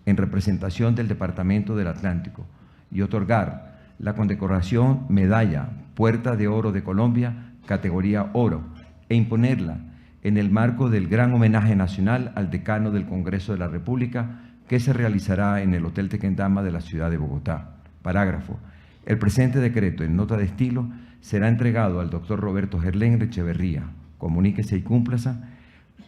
en representación del Departamento del Atlántico, y otorgar la condecoración Medalla Puerta de Oro de Colombia, categoría Oro, e imponerla en el marco del gran homenaje nacional al decano del Congreso de la República, que se realizará en el Hotel Tequendama de la ciudad de Bogotá. Parágrafo. El presente decreto, en nota de estilo, será entregado al doctor Roberto Gerlain Echeverría. Comuníquese y cúmplase,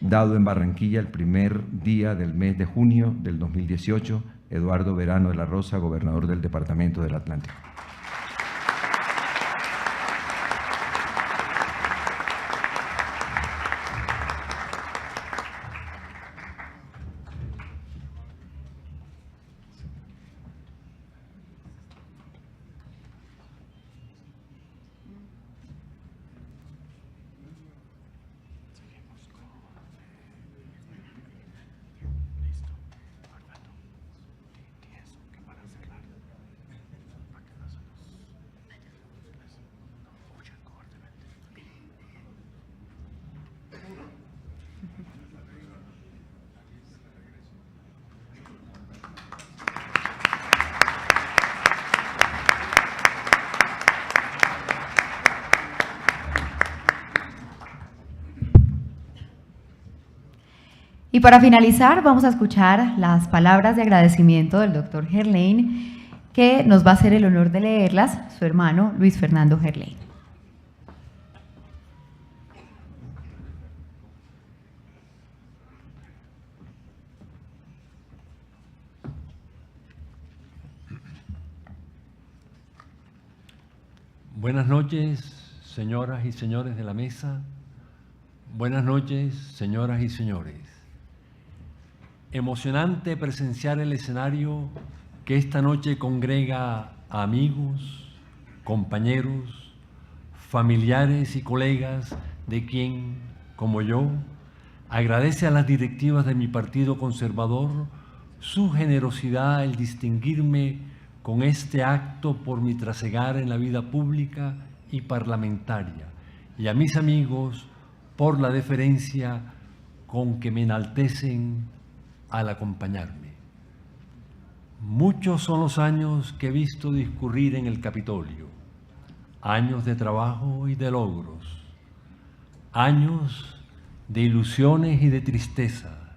dado en Barranquilla el primer día del mes de junio del 2018, Eduardo Verano de la Rosa, gobernador del Departamento del Atlántico. Y para finalizar, vamos a escuchar las palabras de agradecimiento del doctor Gerlain, que nos va a hacer el honor de leerlas, su hermano Luis Fernando Gerlain. Buenas noches, señoras y señores de la mesa. Buenas noches, señoras y señores. Emocionante presenciar el escenario que esta noche congrega a amigos, compañeros, familiares y colegas de quien, como yo, agradece a las directivas de mi partido conservador su generosidad al distinguirme con este acto por mi trasegar en la vida pública y parlamentaria, y a mis amigos por la deferencia con que me enaltecen al acompañarme. Muchos son los años que he visto discurrir en el Capitolio, años de trabajo y de logros, años de ilusiones y de tristeza,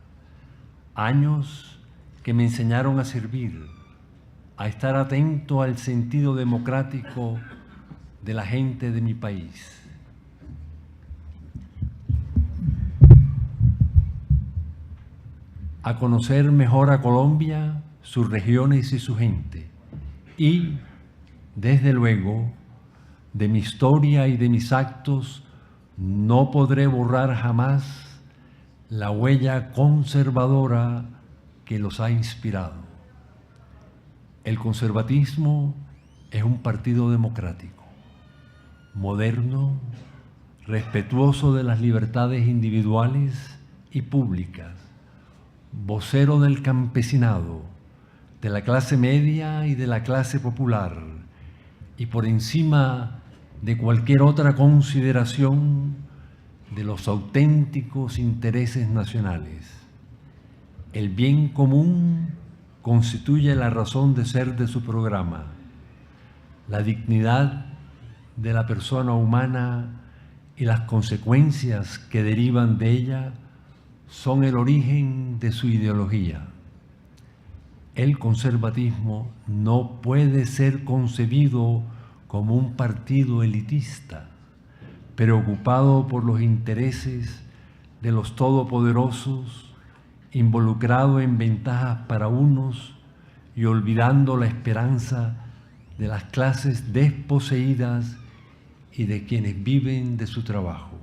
años que me enseñaron a servir, a estar atento al sentido democrático de la gente de mi país. A conocer mejor a Colombia, sus regiones y su gente. Y, desde luego, de mi historia y de mis actos, no podré borrar jamás la huella conservadora que los ha inspirado. El conservatismo es un partido democrático, moderno, respetuoso de las libertades individuales y públicas, vocero del campesinado, de la clase media y de la clase popular, y por encima de cualquier otra consideración de los auténticos intereses nacionales. El bien común constituye la razón de ser de su programa. La dignidad de la persona humana y las consecuencias que derivan de ella son el origen de su ideología. El conservatismo no puede ser concebido como un partido elitista, preocupado por los intereses de los todopoderosos, involucrado en ventajas para unos y olvidando la esperanza de las clases desposeídas y de quienes viven de su trabajo.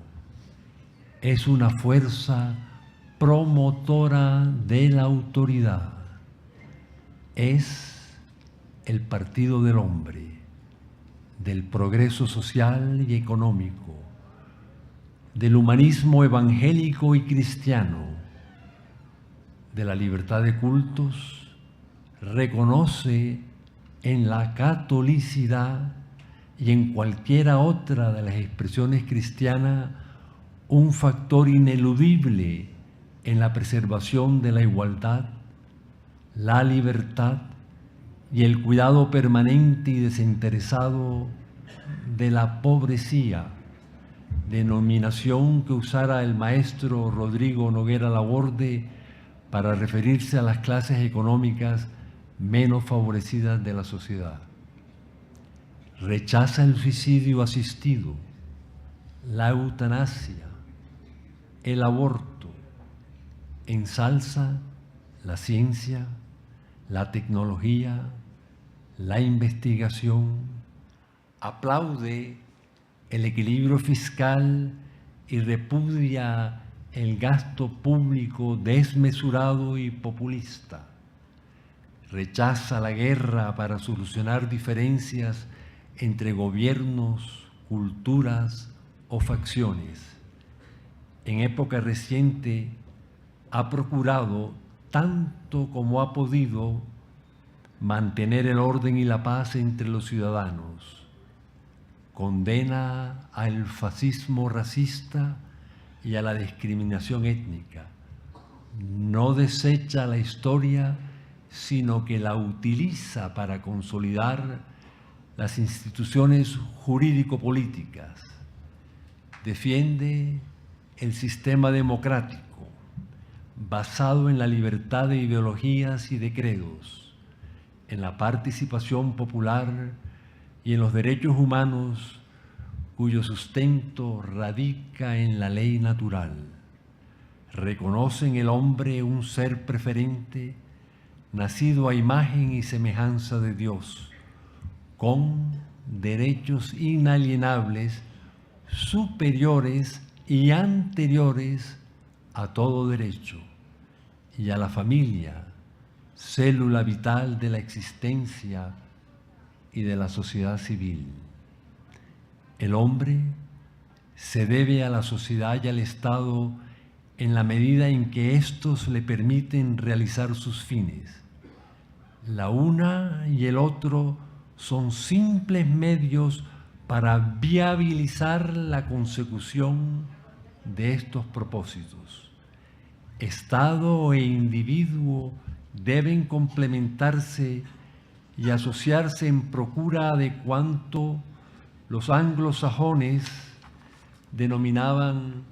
Es una fuerza promotora de la autoridad. Es el partido del hombre, del progreso social y económico, del humanismo evangélico y cristiano, de la libertad de cultos, reconoce en la catolicidad y en cualquiera otra de las expresiones cristianas un factor ineludible en la preservación de la igualdad, la libertad y el cuidado permanente y desinteresado de la pobrecía, denominación que usara el maestro Rodrigo Noguera Laborde para referirse a las clases económicas menos favorecidas de la sociedad. Rechaza el suicidio asistido, la eutanasia, el aborto, ensalza la ciencia, la tecnología, la investigación, aplaude el equilibrio fiscal y repudia el gasto público desmesurado y populista. Rechaza la guerra para solucionar diferencias entre gobiernos, culturas o facciones. En época reciente ha procurado, tanto como ha podido, mantener el orden y la paz entre los ciudadanos. Condena al fascismo racista y a la discriminación étnica. No desecha la historia, sino que la utiliza para consolidar las instituciones jurídico-políticas. Defiende el sistema democrático, basado en la libertad de ideologías y de credos, en la participación popular y en los derechos humanos cuyo sustento radica en la ley natural. Reconocen el hombre un ser preferente, nacido a imagen y semejanza de Dios, con derechos inalienables, superiores y anteriores a todo derecho, y a la familia, célula vital de la existencia y de la sociedad civil. El hombre se debe a la sociedad y al Estado en la medida en que éstos le permiten realizar sus fines. La una y el otro son simples medios para viabilizar la consecución de estos propósitos. Estado e individuo deben complementarse y asociarse en procura de cuanto los anglosajones denominaban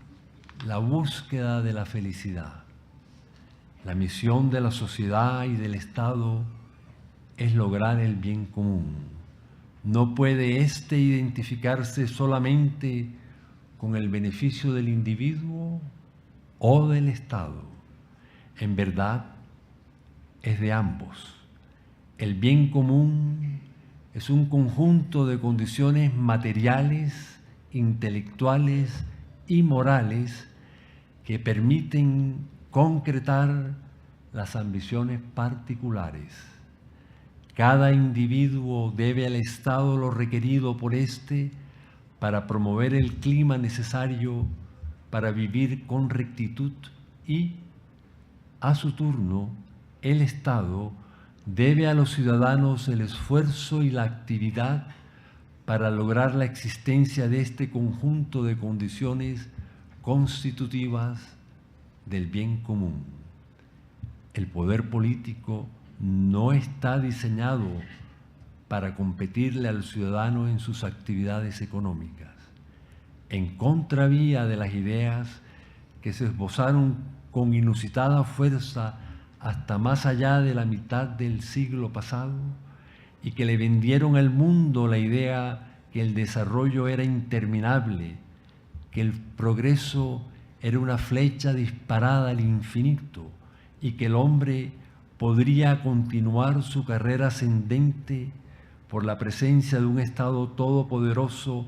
la búsqueda de la felicidad. La misión de la sociedad y del Estado es lograr el bien común. No puede éste identificarse solamente con el beneficio del individuo o del Estado. En verdad, es de ambos. El bien común es un conjunto de condiciones materiales, intelectuales y morales que permiten concretar las ambiciones particulares. Cada individuo debe al Estado lo requerido por éste para promover el clima necesario para vivir con rectitud y, a su turno, el Estado debe a los ciudadanos el esfuerzo y la actividad para lograr la existencia de este conjunto de condiciones constitutivas del bien común. El poder político no está diseñado para competirle al ciudadano en sus actividades económicas, en contravía de las ideas que se esbozaron con inusitada fuerza hasta más allá de la mitad del siglo pasado y que le vendieron al mundo la idea que el desarrollo era interminable, que el progreso era una flecha disparada al infinito y que el hombre podría continuar su carrera ascendente por la presencia de un Estado todopoderoso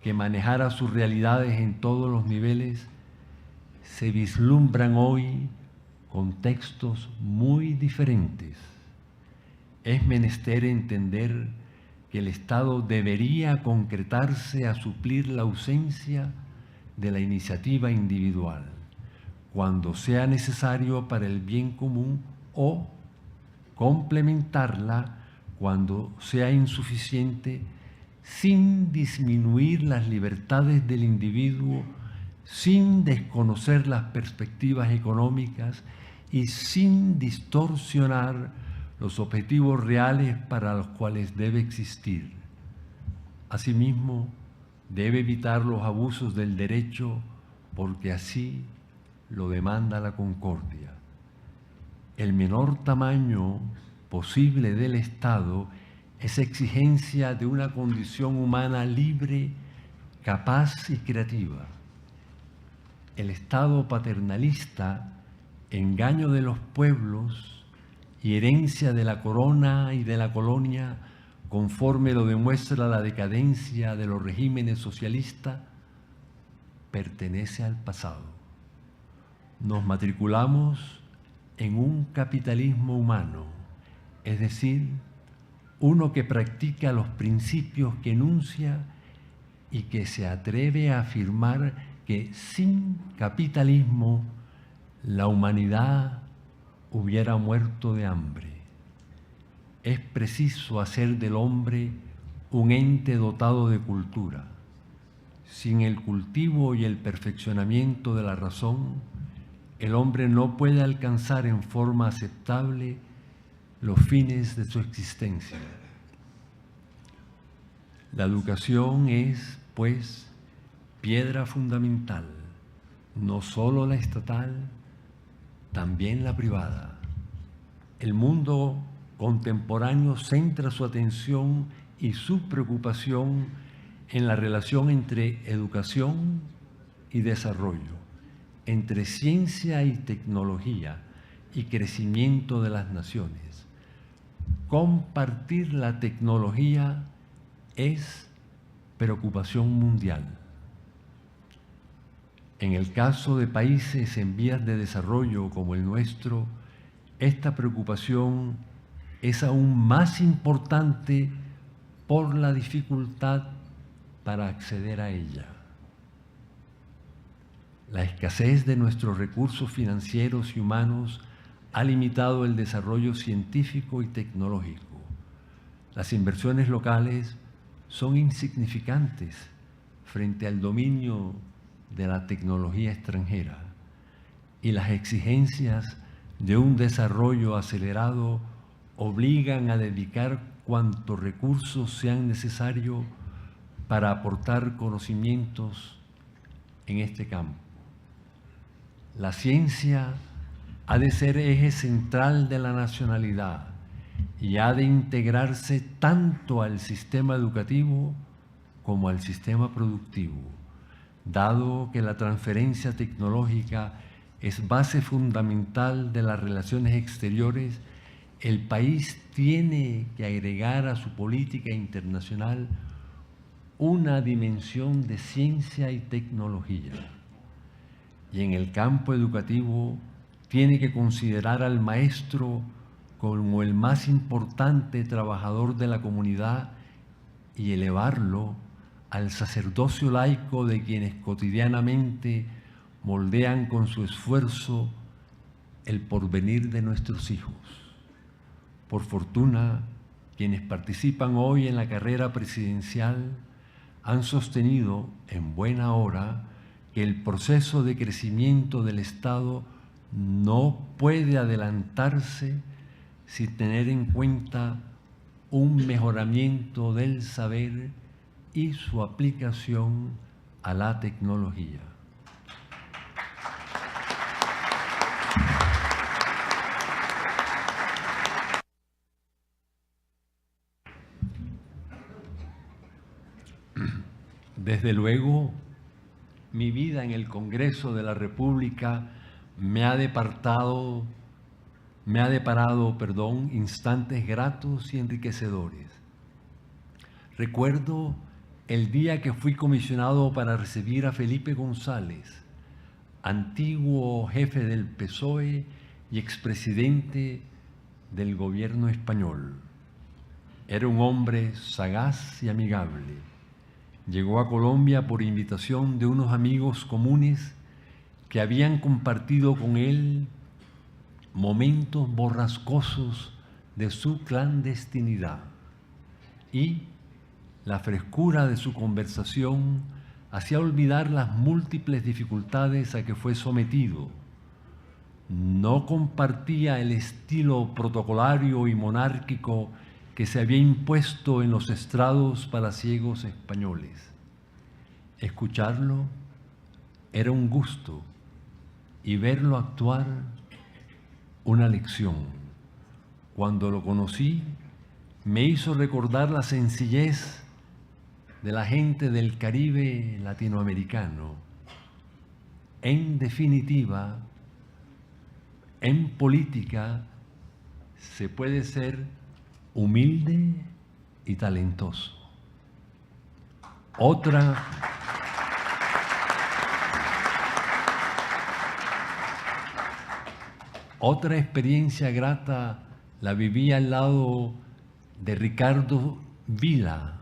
que manejara sus realidades en todos los niveles. Se vislumbran hoy contextos muy diferentes. Es menester entender que el Estado debería concretarse a suplir la ausencia de la iniciativa individual, cuando sea necesario para el bien común, o complementarla cuando sea insuficiente, sin disminuir las libertades del individuo, sin desconocer las perspectivas económicas y sin distorsionar los objetivos reales para los cuales debe existir. Asimismo, debe evitar los abusos del derecho porque así lo demanda la concordia. El menor tamaño posible del Estado es exigencia de una condición humana libre, capaz y creativa. El Estado paternalista, engaño de los pueblos y herencia de la corona y de la colonia, conforme lo demuestra la decadencia de los regímenes socialistas, pertenece al pasado. Nos matriculamos en un capitalismo humano, es decir, uno que practica los principios que enuncia y que se atreve a afirmar que sin capitalismo la humanidad hubiera muerto de hambre. Es preciso hacer del hombre un ente dotado de cultura. Sin el cultivo y el perfeccionamiento de la razón, el hombre no puede alcanzar en forma aceptable los fines de su existencia. La educación es, pues, piedra fundamental, no solo la estatal, también la privada. El mundo contemporáneo centra su atención y su preocupación en la relación entre educación y desarrollo, entre ciencia y tecnología y crecimiento de las naciones. Compartir la tecnología es preocupación mundial. En el caso de países en vías de desarrollo como el nuestro, esta preocupación es aún más importante por la dificultad para acceder a ella. La escasez de nuestros recursos financieros y humanos ha limitado el desarrollo científico y tecnológico. Las inversiones locales son insignificantes frente al dominio de la tecnología extranjera y las exigencias de un desarrollo acelerado obligan a dedicar cuantos recursos sean necesarios para aportar conocimientos en este campo. La ciencia ha de ser eje central de la nacionalidad y ha de integrarse tanto al sistema educativo como al sistema productivo. Dado que la transferencia tecnológica es base fundamental de las relaciones exteriores, el país tiene que agregar a su política internacional una dimensión de ciencia y tecnología. Y en el campo educativo tiene que considerar al maestro como el más importante trabajador de la comunidad y elevarlo al sacerdocio laico de quienes cotidianamente moldean con su esfuerzo el porvenir de nuestros hijos. Por fortuna, quienes participan hoy en la carrera presidencial han sostenido en buena hora que el proceso de crecimiento del Estado no puede adelantarse sin tener en cuenta un mejoramiento del saber y su aplicación a la tecnología. Desde luego, mi vida en el Congreso de la República me ha deparado instantes gratos y enriquecedores. Recuerdo el día que fui comisionado para recibir a Felipe González, antiguo jefe del PSOE y expresidente del gobierno español. Era un hombre sagaz y amigable. Llegó a Colombia por invitación de unos amigos comunes que habían compartido con él momentos borrascosos de su clandestinidad, y la frescura de su conversación hacía olvidar las múltiples dificultades a que fue sometido. No compartía el estilo protocolario y monárquico que se había impuesto en los estrados palaciegos españoles. Escucharlo era un gusto y verlo actuar una lección. Cuando lo conocí, me hizo recordar la sencillez de la gente del Caribe latinoamericano. En definitiva, en política se puede ser humilde y talentoso. Otra experiencia grata la viví al lado de Ricardo Villa,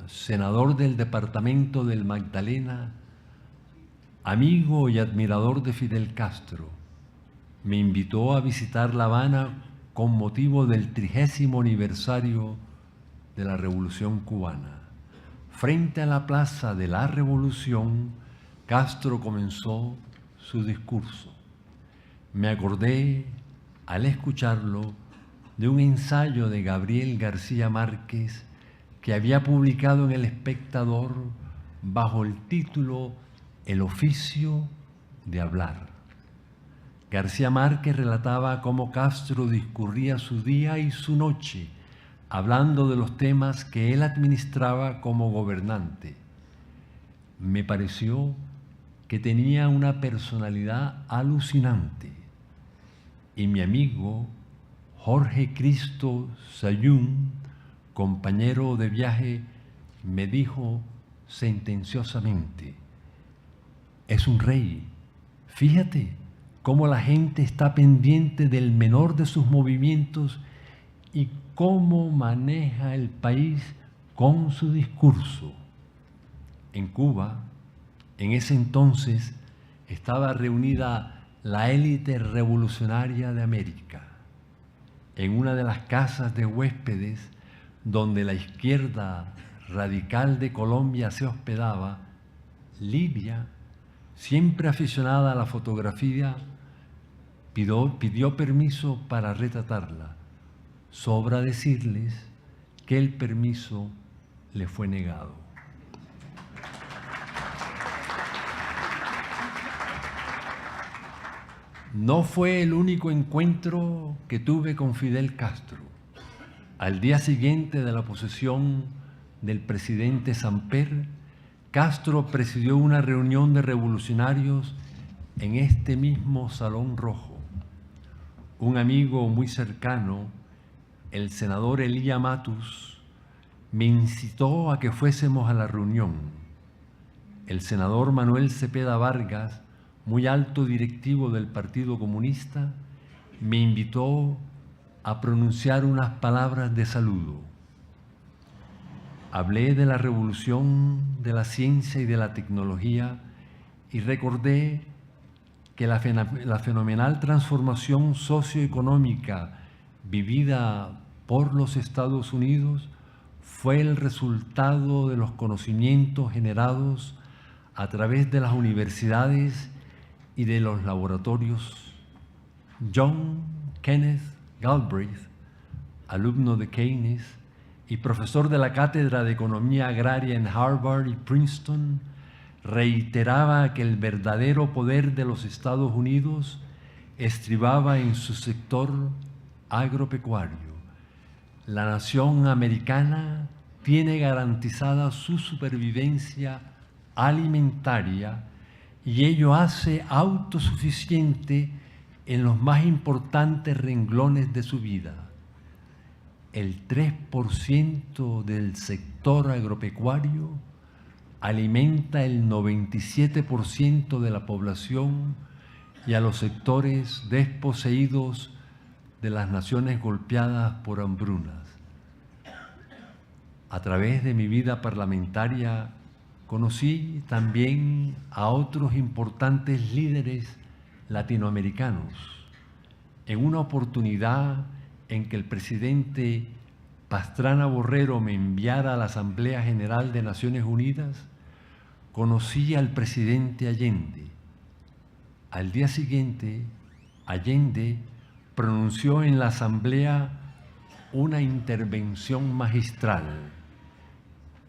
senador del departamento del Magdalena, amigo y admirador de Fidel Castro. Me invitó a visitar La Habana con motivo del 30º aniversario de la Revolución Cubana. Frente a la Plaza de la Revolución, Castro comenzó su discurso. Me acordé, al escucharlo, de un ensayo de Gabriel García Márquez que había publicado en El Espectador bajo el título El oficio de hablar. García Márquez relataba cómo Castro discurría su día y su noche, hablando de los temas que él administraba como gobernante. Me pareció que tenía una personalidad alucinante. Y mi amigo Jorge Cristo Sayún, compañero de viaje, me dijo sentenciosamente: es un rey. Fíjate cómo la gente está pendiente del menor de sus movimientos y cómo maneja el país con su discurso. En Cuba, en ese entonces, estaba reunida la élite revolucionaria de América. En una de las casas de huéspedes donde la izquierda radical de Colombia se hospedaba, Lidia, siempre aficionada a la fotografía, pidió permiso para retratarla. Sobra decirles que el permiso le fue negado. No fue el único encuentro que tuve con Fidel Castro. Al día siguiente de la posesión del presidente Samper, Castro presidió una reunión de revolucionarios en este mismo Salón Rojo. Un amigo muy cercano, el senador Elía Matus, me incitó a que fuésemos a la reunión. El senador Manuel Cepeda Vargas, muy alto directivo del Partido Comunista, me invitó a pronunciar unas palabras de saludo. Hablé de la revolución de la ciencia y de la tecnología y recordé que la fenomenal transformación socioeconómica vivida por los Estados Unidos fue el resultado de los conocimientos generados a través de las universidades y de los laboratorios. John Kenneth Galbraith, alumno de Keynes y profesor de la Cátedra de Economía Agraria en Harvard y Princeton, reiteraba que el verdadero poder de los Estados Unidos estribaba en su sector agropecuario. La nación americana tiene garantizada su supervivencia alimentaria y ello hace autosuficiente en los más importantes renglones de su vida. El 3% del sector agropecuario alimenta el 97% de la población y a los sectores desposeídos de las naciones golpeadas por hambrunas. A través de mi vida parlamentaria conocí también a otros importantes líderes latinoamericanos. En una oportunidad en que el presidente Pastrana Borrero me enviara a la Asamblea General de Naciones Unidas, conocí al presidente Allende. Al día siguiente, Allende pronunció en la Asamblea una intervención magistral.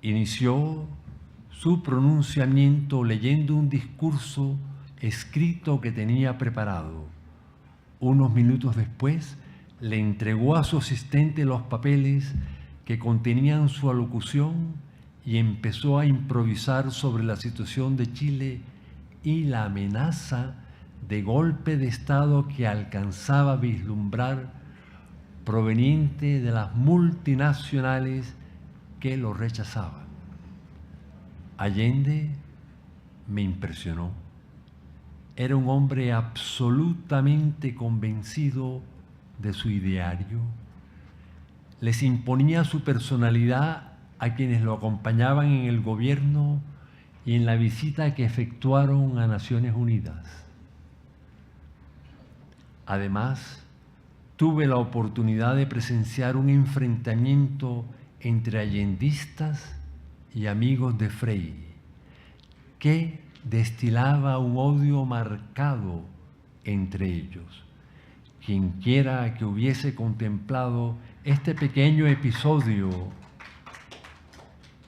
Inició su pronunciamiento leyendo un discurso escrito que tenía preparado. Unos minutos después, le entregó a su asistente los papeles que contenían su alocución y empezó a improvisar sobre la situación de Chile y la amenaza de golpe de Estado que alcanzaba a vislumbrar proveniente de las multinacionales que lo rechazaban. Allende me impresionó. Era un hombre absolutamente convencido de su ideario. Les imponía su personalidad a quienes lo acompañaban en el gobierno y en la visita que efectuaron a Naciones Unidas. Además, tuve la oportunidad de presenciar un enfrentamiento entre allendistas y amigos de Frei, que destilaba un odio marcado entre ellos. Quienquiera que hubiese contemplado este pequeño episodio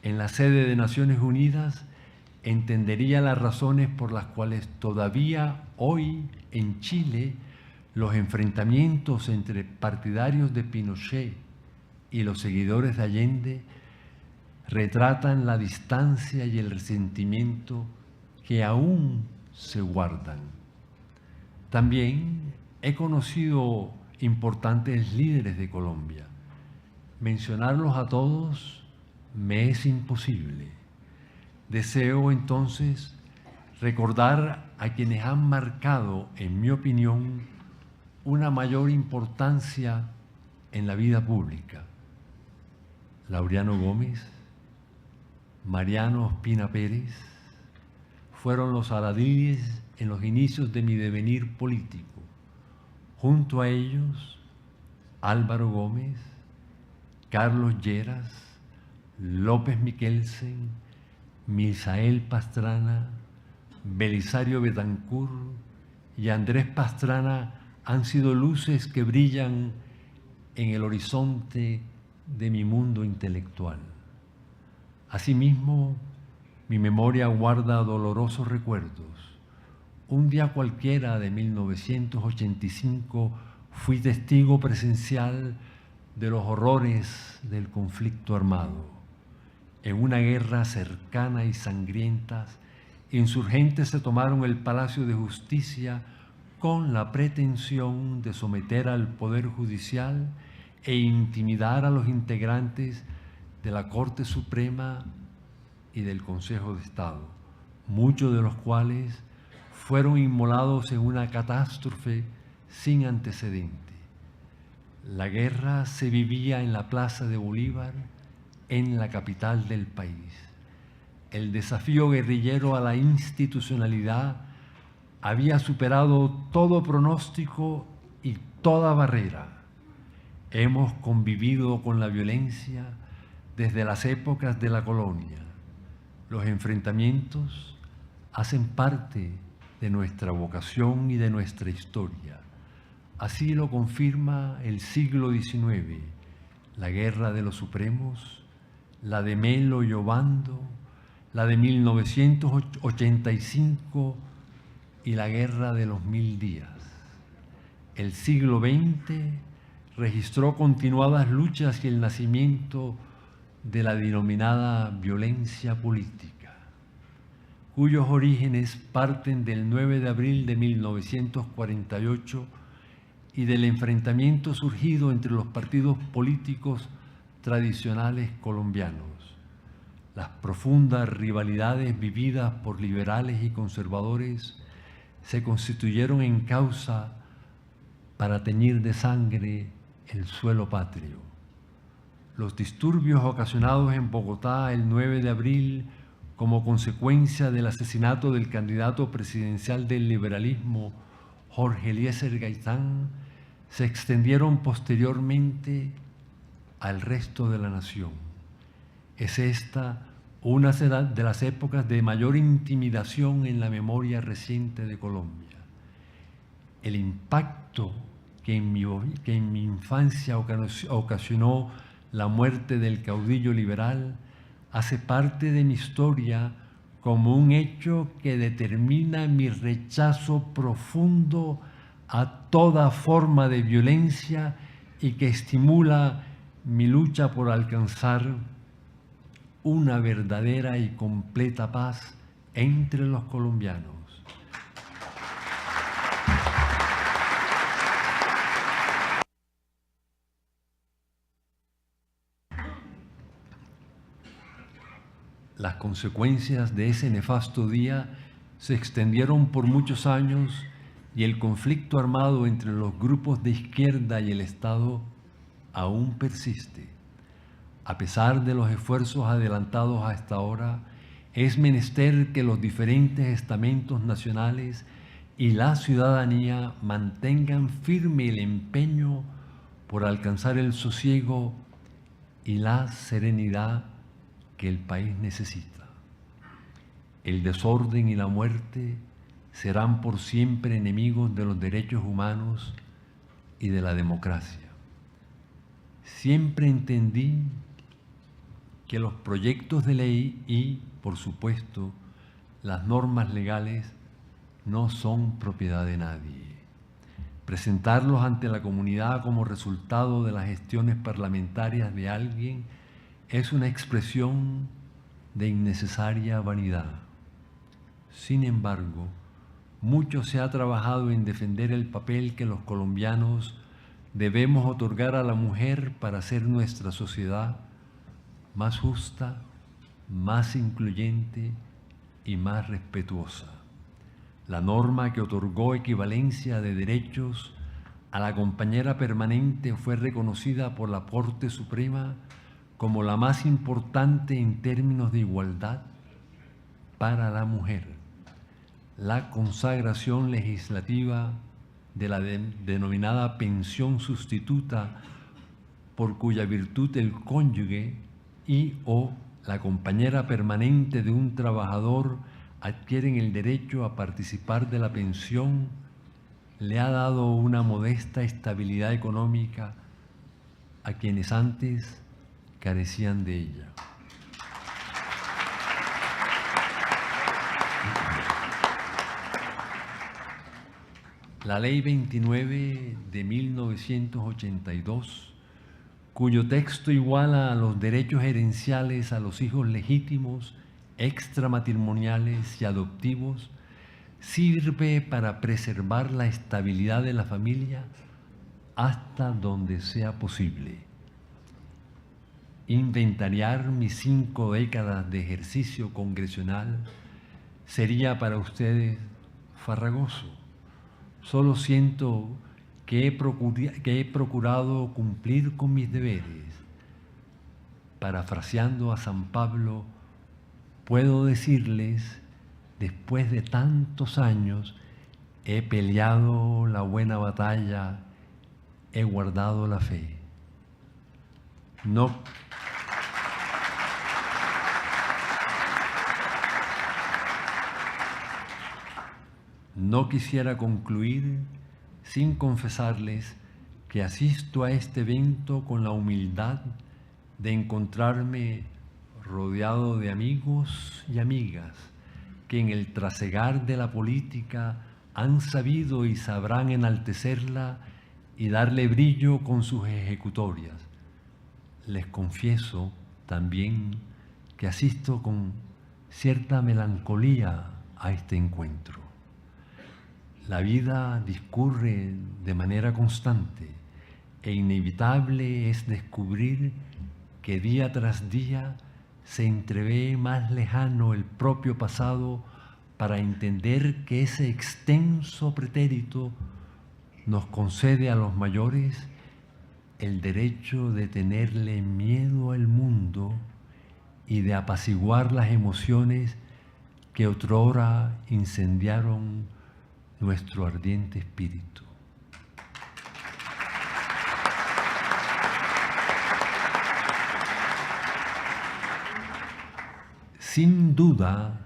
en la sede de Naciones Unidas entendería las razones por las cuales todavía hoy en Chile los enfrentamientos entre partidarios de Pinochet y los seguidores de Allende retratan la distancia y el resentimiento que aún se guardan. También he conocido importantes líderes de Colombia. Mencionarlos a todos me es imposible. Deseo entonces recordar a quienes han marcado, en mi opinión, una mayor importancia en la vida pública. Laureano Gómez, Mariano Ospina Pérez, fueron los aradiles en los inicios de mi devenir político. Junto a ellos, Álvaro Gómez, Carlos Lleras, López Miquelsen, Misael Pastrana, Belisario Betancur y Andrés Pastrana han sido luces que brillan en el horizonte de mi mundo intelectual. Asimismo, mi memoria guarda dolorosos recuerdos. Un día cualquiera de 1985 fui testigo presencial de los horrores del conflicto armado. En una guerra cercana y sangrienta, insurgentes se tomaron el Palacio de Justicia con la pretensión de someter al Poder Judicial e intimidar a los integrantes de la Corte Suprema y del Consejo de Estado, muchos de los cuales fueron inmolados en una catástrofe sin antecedente. La guerra se vivía en la Plaza de Bolívar, en la capital del país. El desafío guerrillero a la institucionalidad había superado todo pronóstico y toda barrera. Hemos convivido con la violencia desde las épocas de la colonia. Los enfrentamientos hacen parte de nuestra vocación y de nuestra historia. Así lo confirma el siglo XIX, la Guerra de los Supremos, la de Melo y Obando, la de 1985 y la Guerra de los 1000 días. El siglo XX registró continuadas luchas y el nacimiento de la denominada violencia política, cuyos orígenes parten del 9 de abril de 1948 y del enfrentamiento surgido entre los partidos políticos tradicionales colombianos. Las profundas rivalidades vividas por liberales y conservadores se constituyeron en causa para teñir de sangre el suelo patrio. Los disturbios ocasionados en Bogotá el 9 de abril como consecuencia del asesinato del candidato presidencial del liberalismo, Jorge Eliezer Gaitán, se extendieron posteriormente al resto de la nación. Es esta una de las épocas de mayor intimidación en la memoria reciente de Colombia. El impacto que en mi infancia ocasionó la muerte del caudillo liberal hace parte de mi historia como un hecho que determina mi rechazo profundo a toda forma de violencia y que estimula mi lucha por alcanzar una verdadera y completa paz entre los colombianos. Las consecuencias de ese nefasto día se extendieron por muchos años y el conflicto armado entre los grupos de izquierda y el Estado aún persiste. A pesar de los esfuerzos adelantados hasta ahora, es menester que los diferentes estamentos nacionales y la ciudadanía mantengan firme el empeño por alcanzar el sosiego y la serenidad que el país necesita. El desorden y la muerte serán por siempre enemigos de los derechos humanos y de la democracia. Siempre entendí que los proyectos de ley y, por supuesto, las normas legales no son propiedad de nadie. Presentarlos ante la comunidad como resultado de las gestiones parlamentarias de alguien es una expresión de innecesaria vanidad. Sin embargo, mucho se ha trabajado en defender el papel que los colombianos debemos otorgar a la mujer para hacer nuestra sociedad más justa, más incluyente y más respetuosa. La norma que otorgó equivalencia de derechos a la compañera permanente fue reconocida por la Corte Suprema como la más importante en términos de igualdad para la mujer. La consagración legislativa de la denominada pensión sustituta, por cuya virtud el cónyuge y o la compañera permanente de un trabajador adquieren el derecho a participar de la pensión, le ha dado una modesta estabilidad económica a quienes antes carecían de ella. La Ley 29 de 1982, cuyo texto iguala a los derechos herenciales a los hijos legítimos, extramatrimoniales y adoptivos, sirve para preservar la estabilidad de la familia hasta donde sea posible. Inventariar mis 5 décadas de ejercicio congresional sería para ustedes farragoso. Solo siento que he procurado cumplir con mis deberes. Parafraseando a San Pablo, puedo decirles, después de tantos años, he peleado la buena batalla, he guardado la fe. No quisiera concluir sin confesarles que asisto a este evento con la humildad de encontrarme rodeado de amigos y amigas que en el trasegar de la política han sabido y sabrán enaltecerla y darle brillo con sus ejecutorias. Les confieso también que asisto con cierta melancolía a este encuentro. La vida discurre de manera constante e inevitable es descubrir que día tras día se entrevé más lejano el propio pasado para entender que ese extenso pretérito nos concede a los mayores el derecho de tenerle miedo al mundo y de apaciguar las emociones que otrora incendiaron nuestro ardiente espíritu. Sin duda,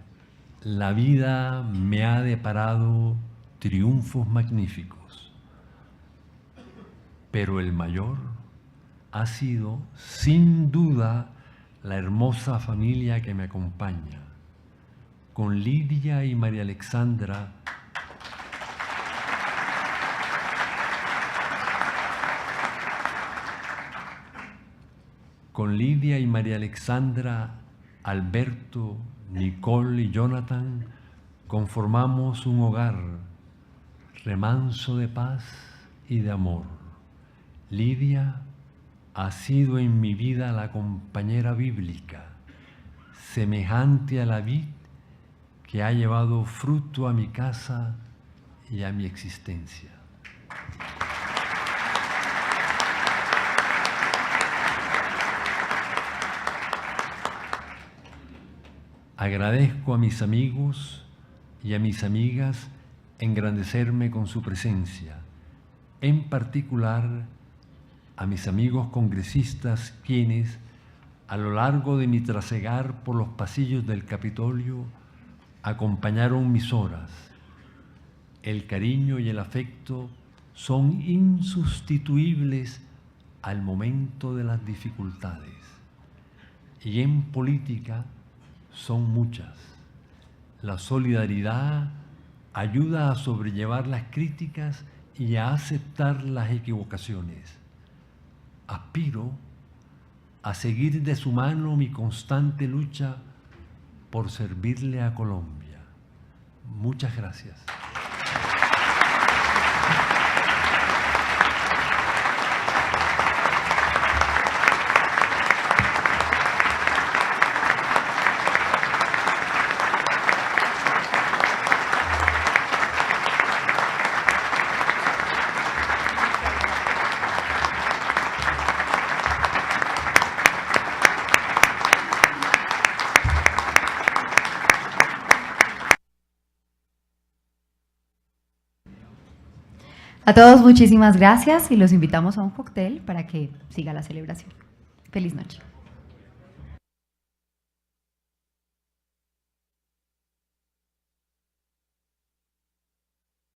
la vida me ha deparado triunfos magníficos, pero el mayor ha sido, sin duda, la hermosa familia que me acompaña. Con Lidia y María Alexandra Alberto, Nicole y Jonathan conformamos un hogar remanso de paz y de amor. Lidia ha sido en mi vida la compañera bíblica, semejante a la vid que ha llevado fruto a mi casa y a mi existencia. Agradezco a mis amigos y a mis amigas engrandecerme con su presencia, en particular a mis amigos congresistas quienes, a lo largo de mi trasegar por los pasillos del Capitolio, acompañaron mis horas. El cariño y el afecto son insustituibles al momento de las dificultades. Y en política son muchas. La solidaridad ayuda a sobrellevar las críticas y a aceptar las equivocaciones. Aspiro a seguir de su mano mi constante lucha por servirle a Colombia. Muchas gracias. A todos muchísimas gracias y los invitamos a un cóctel para que siga la celebración. Feliz noche.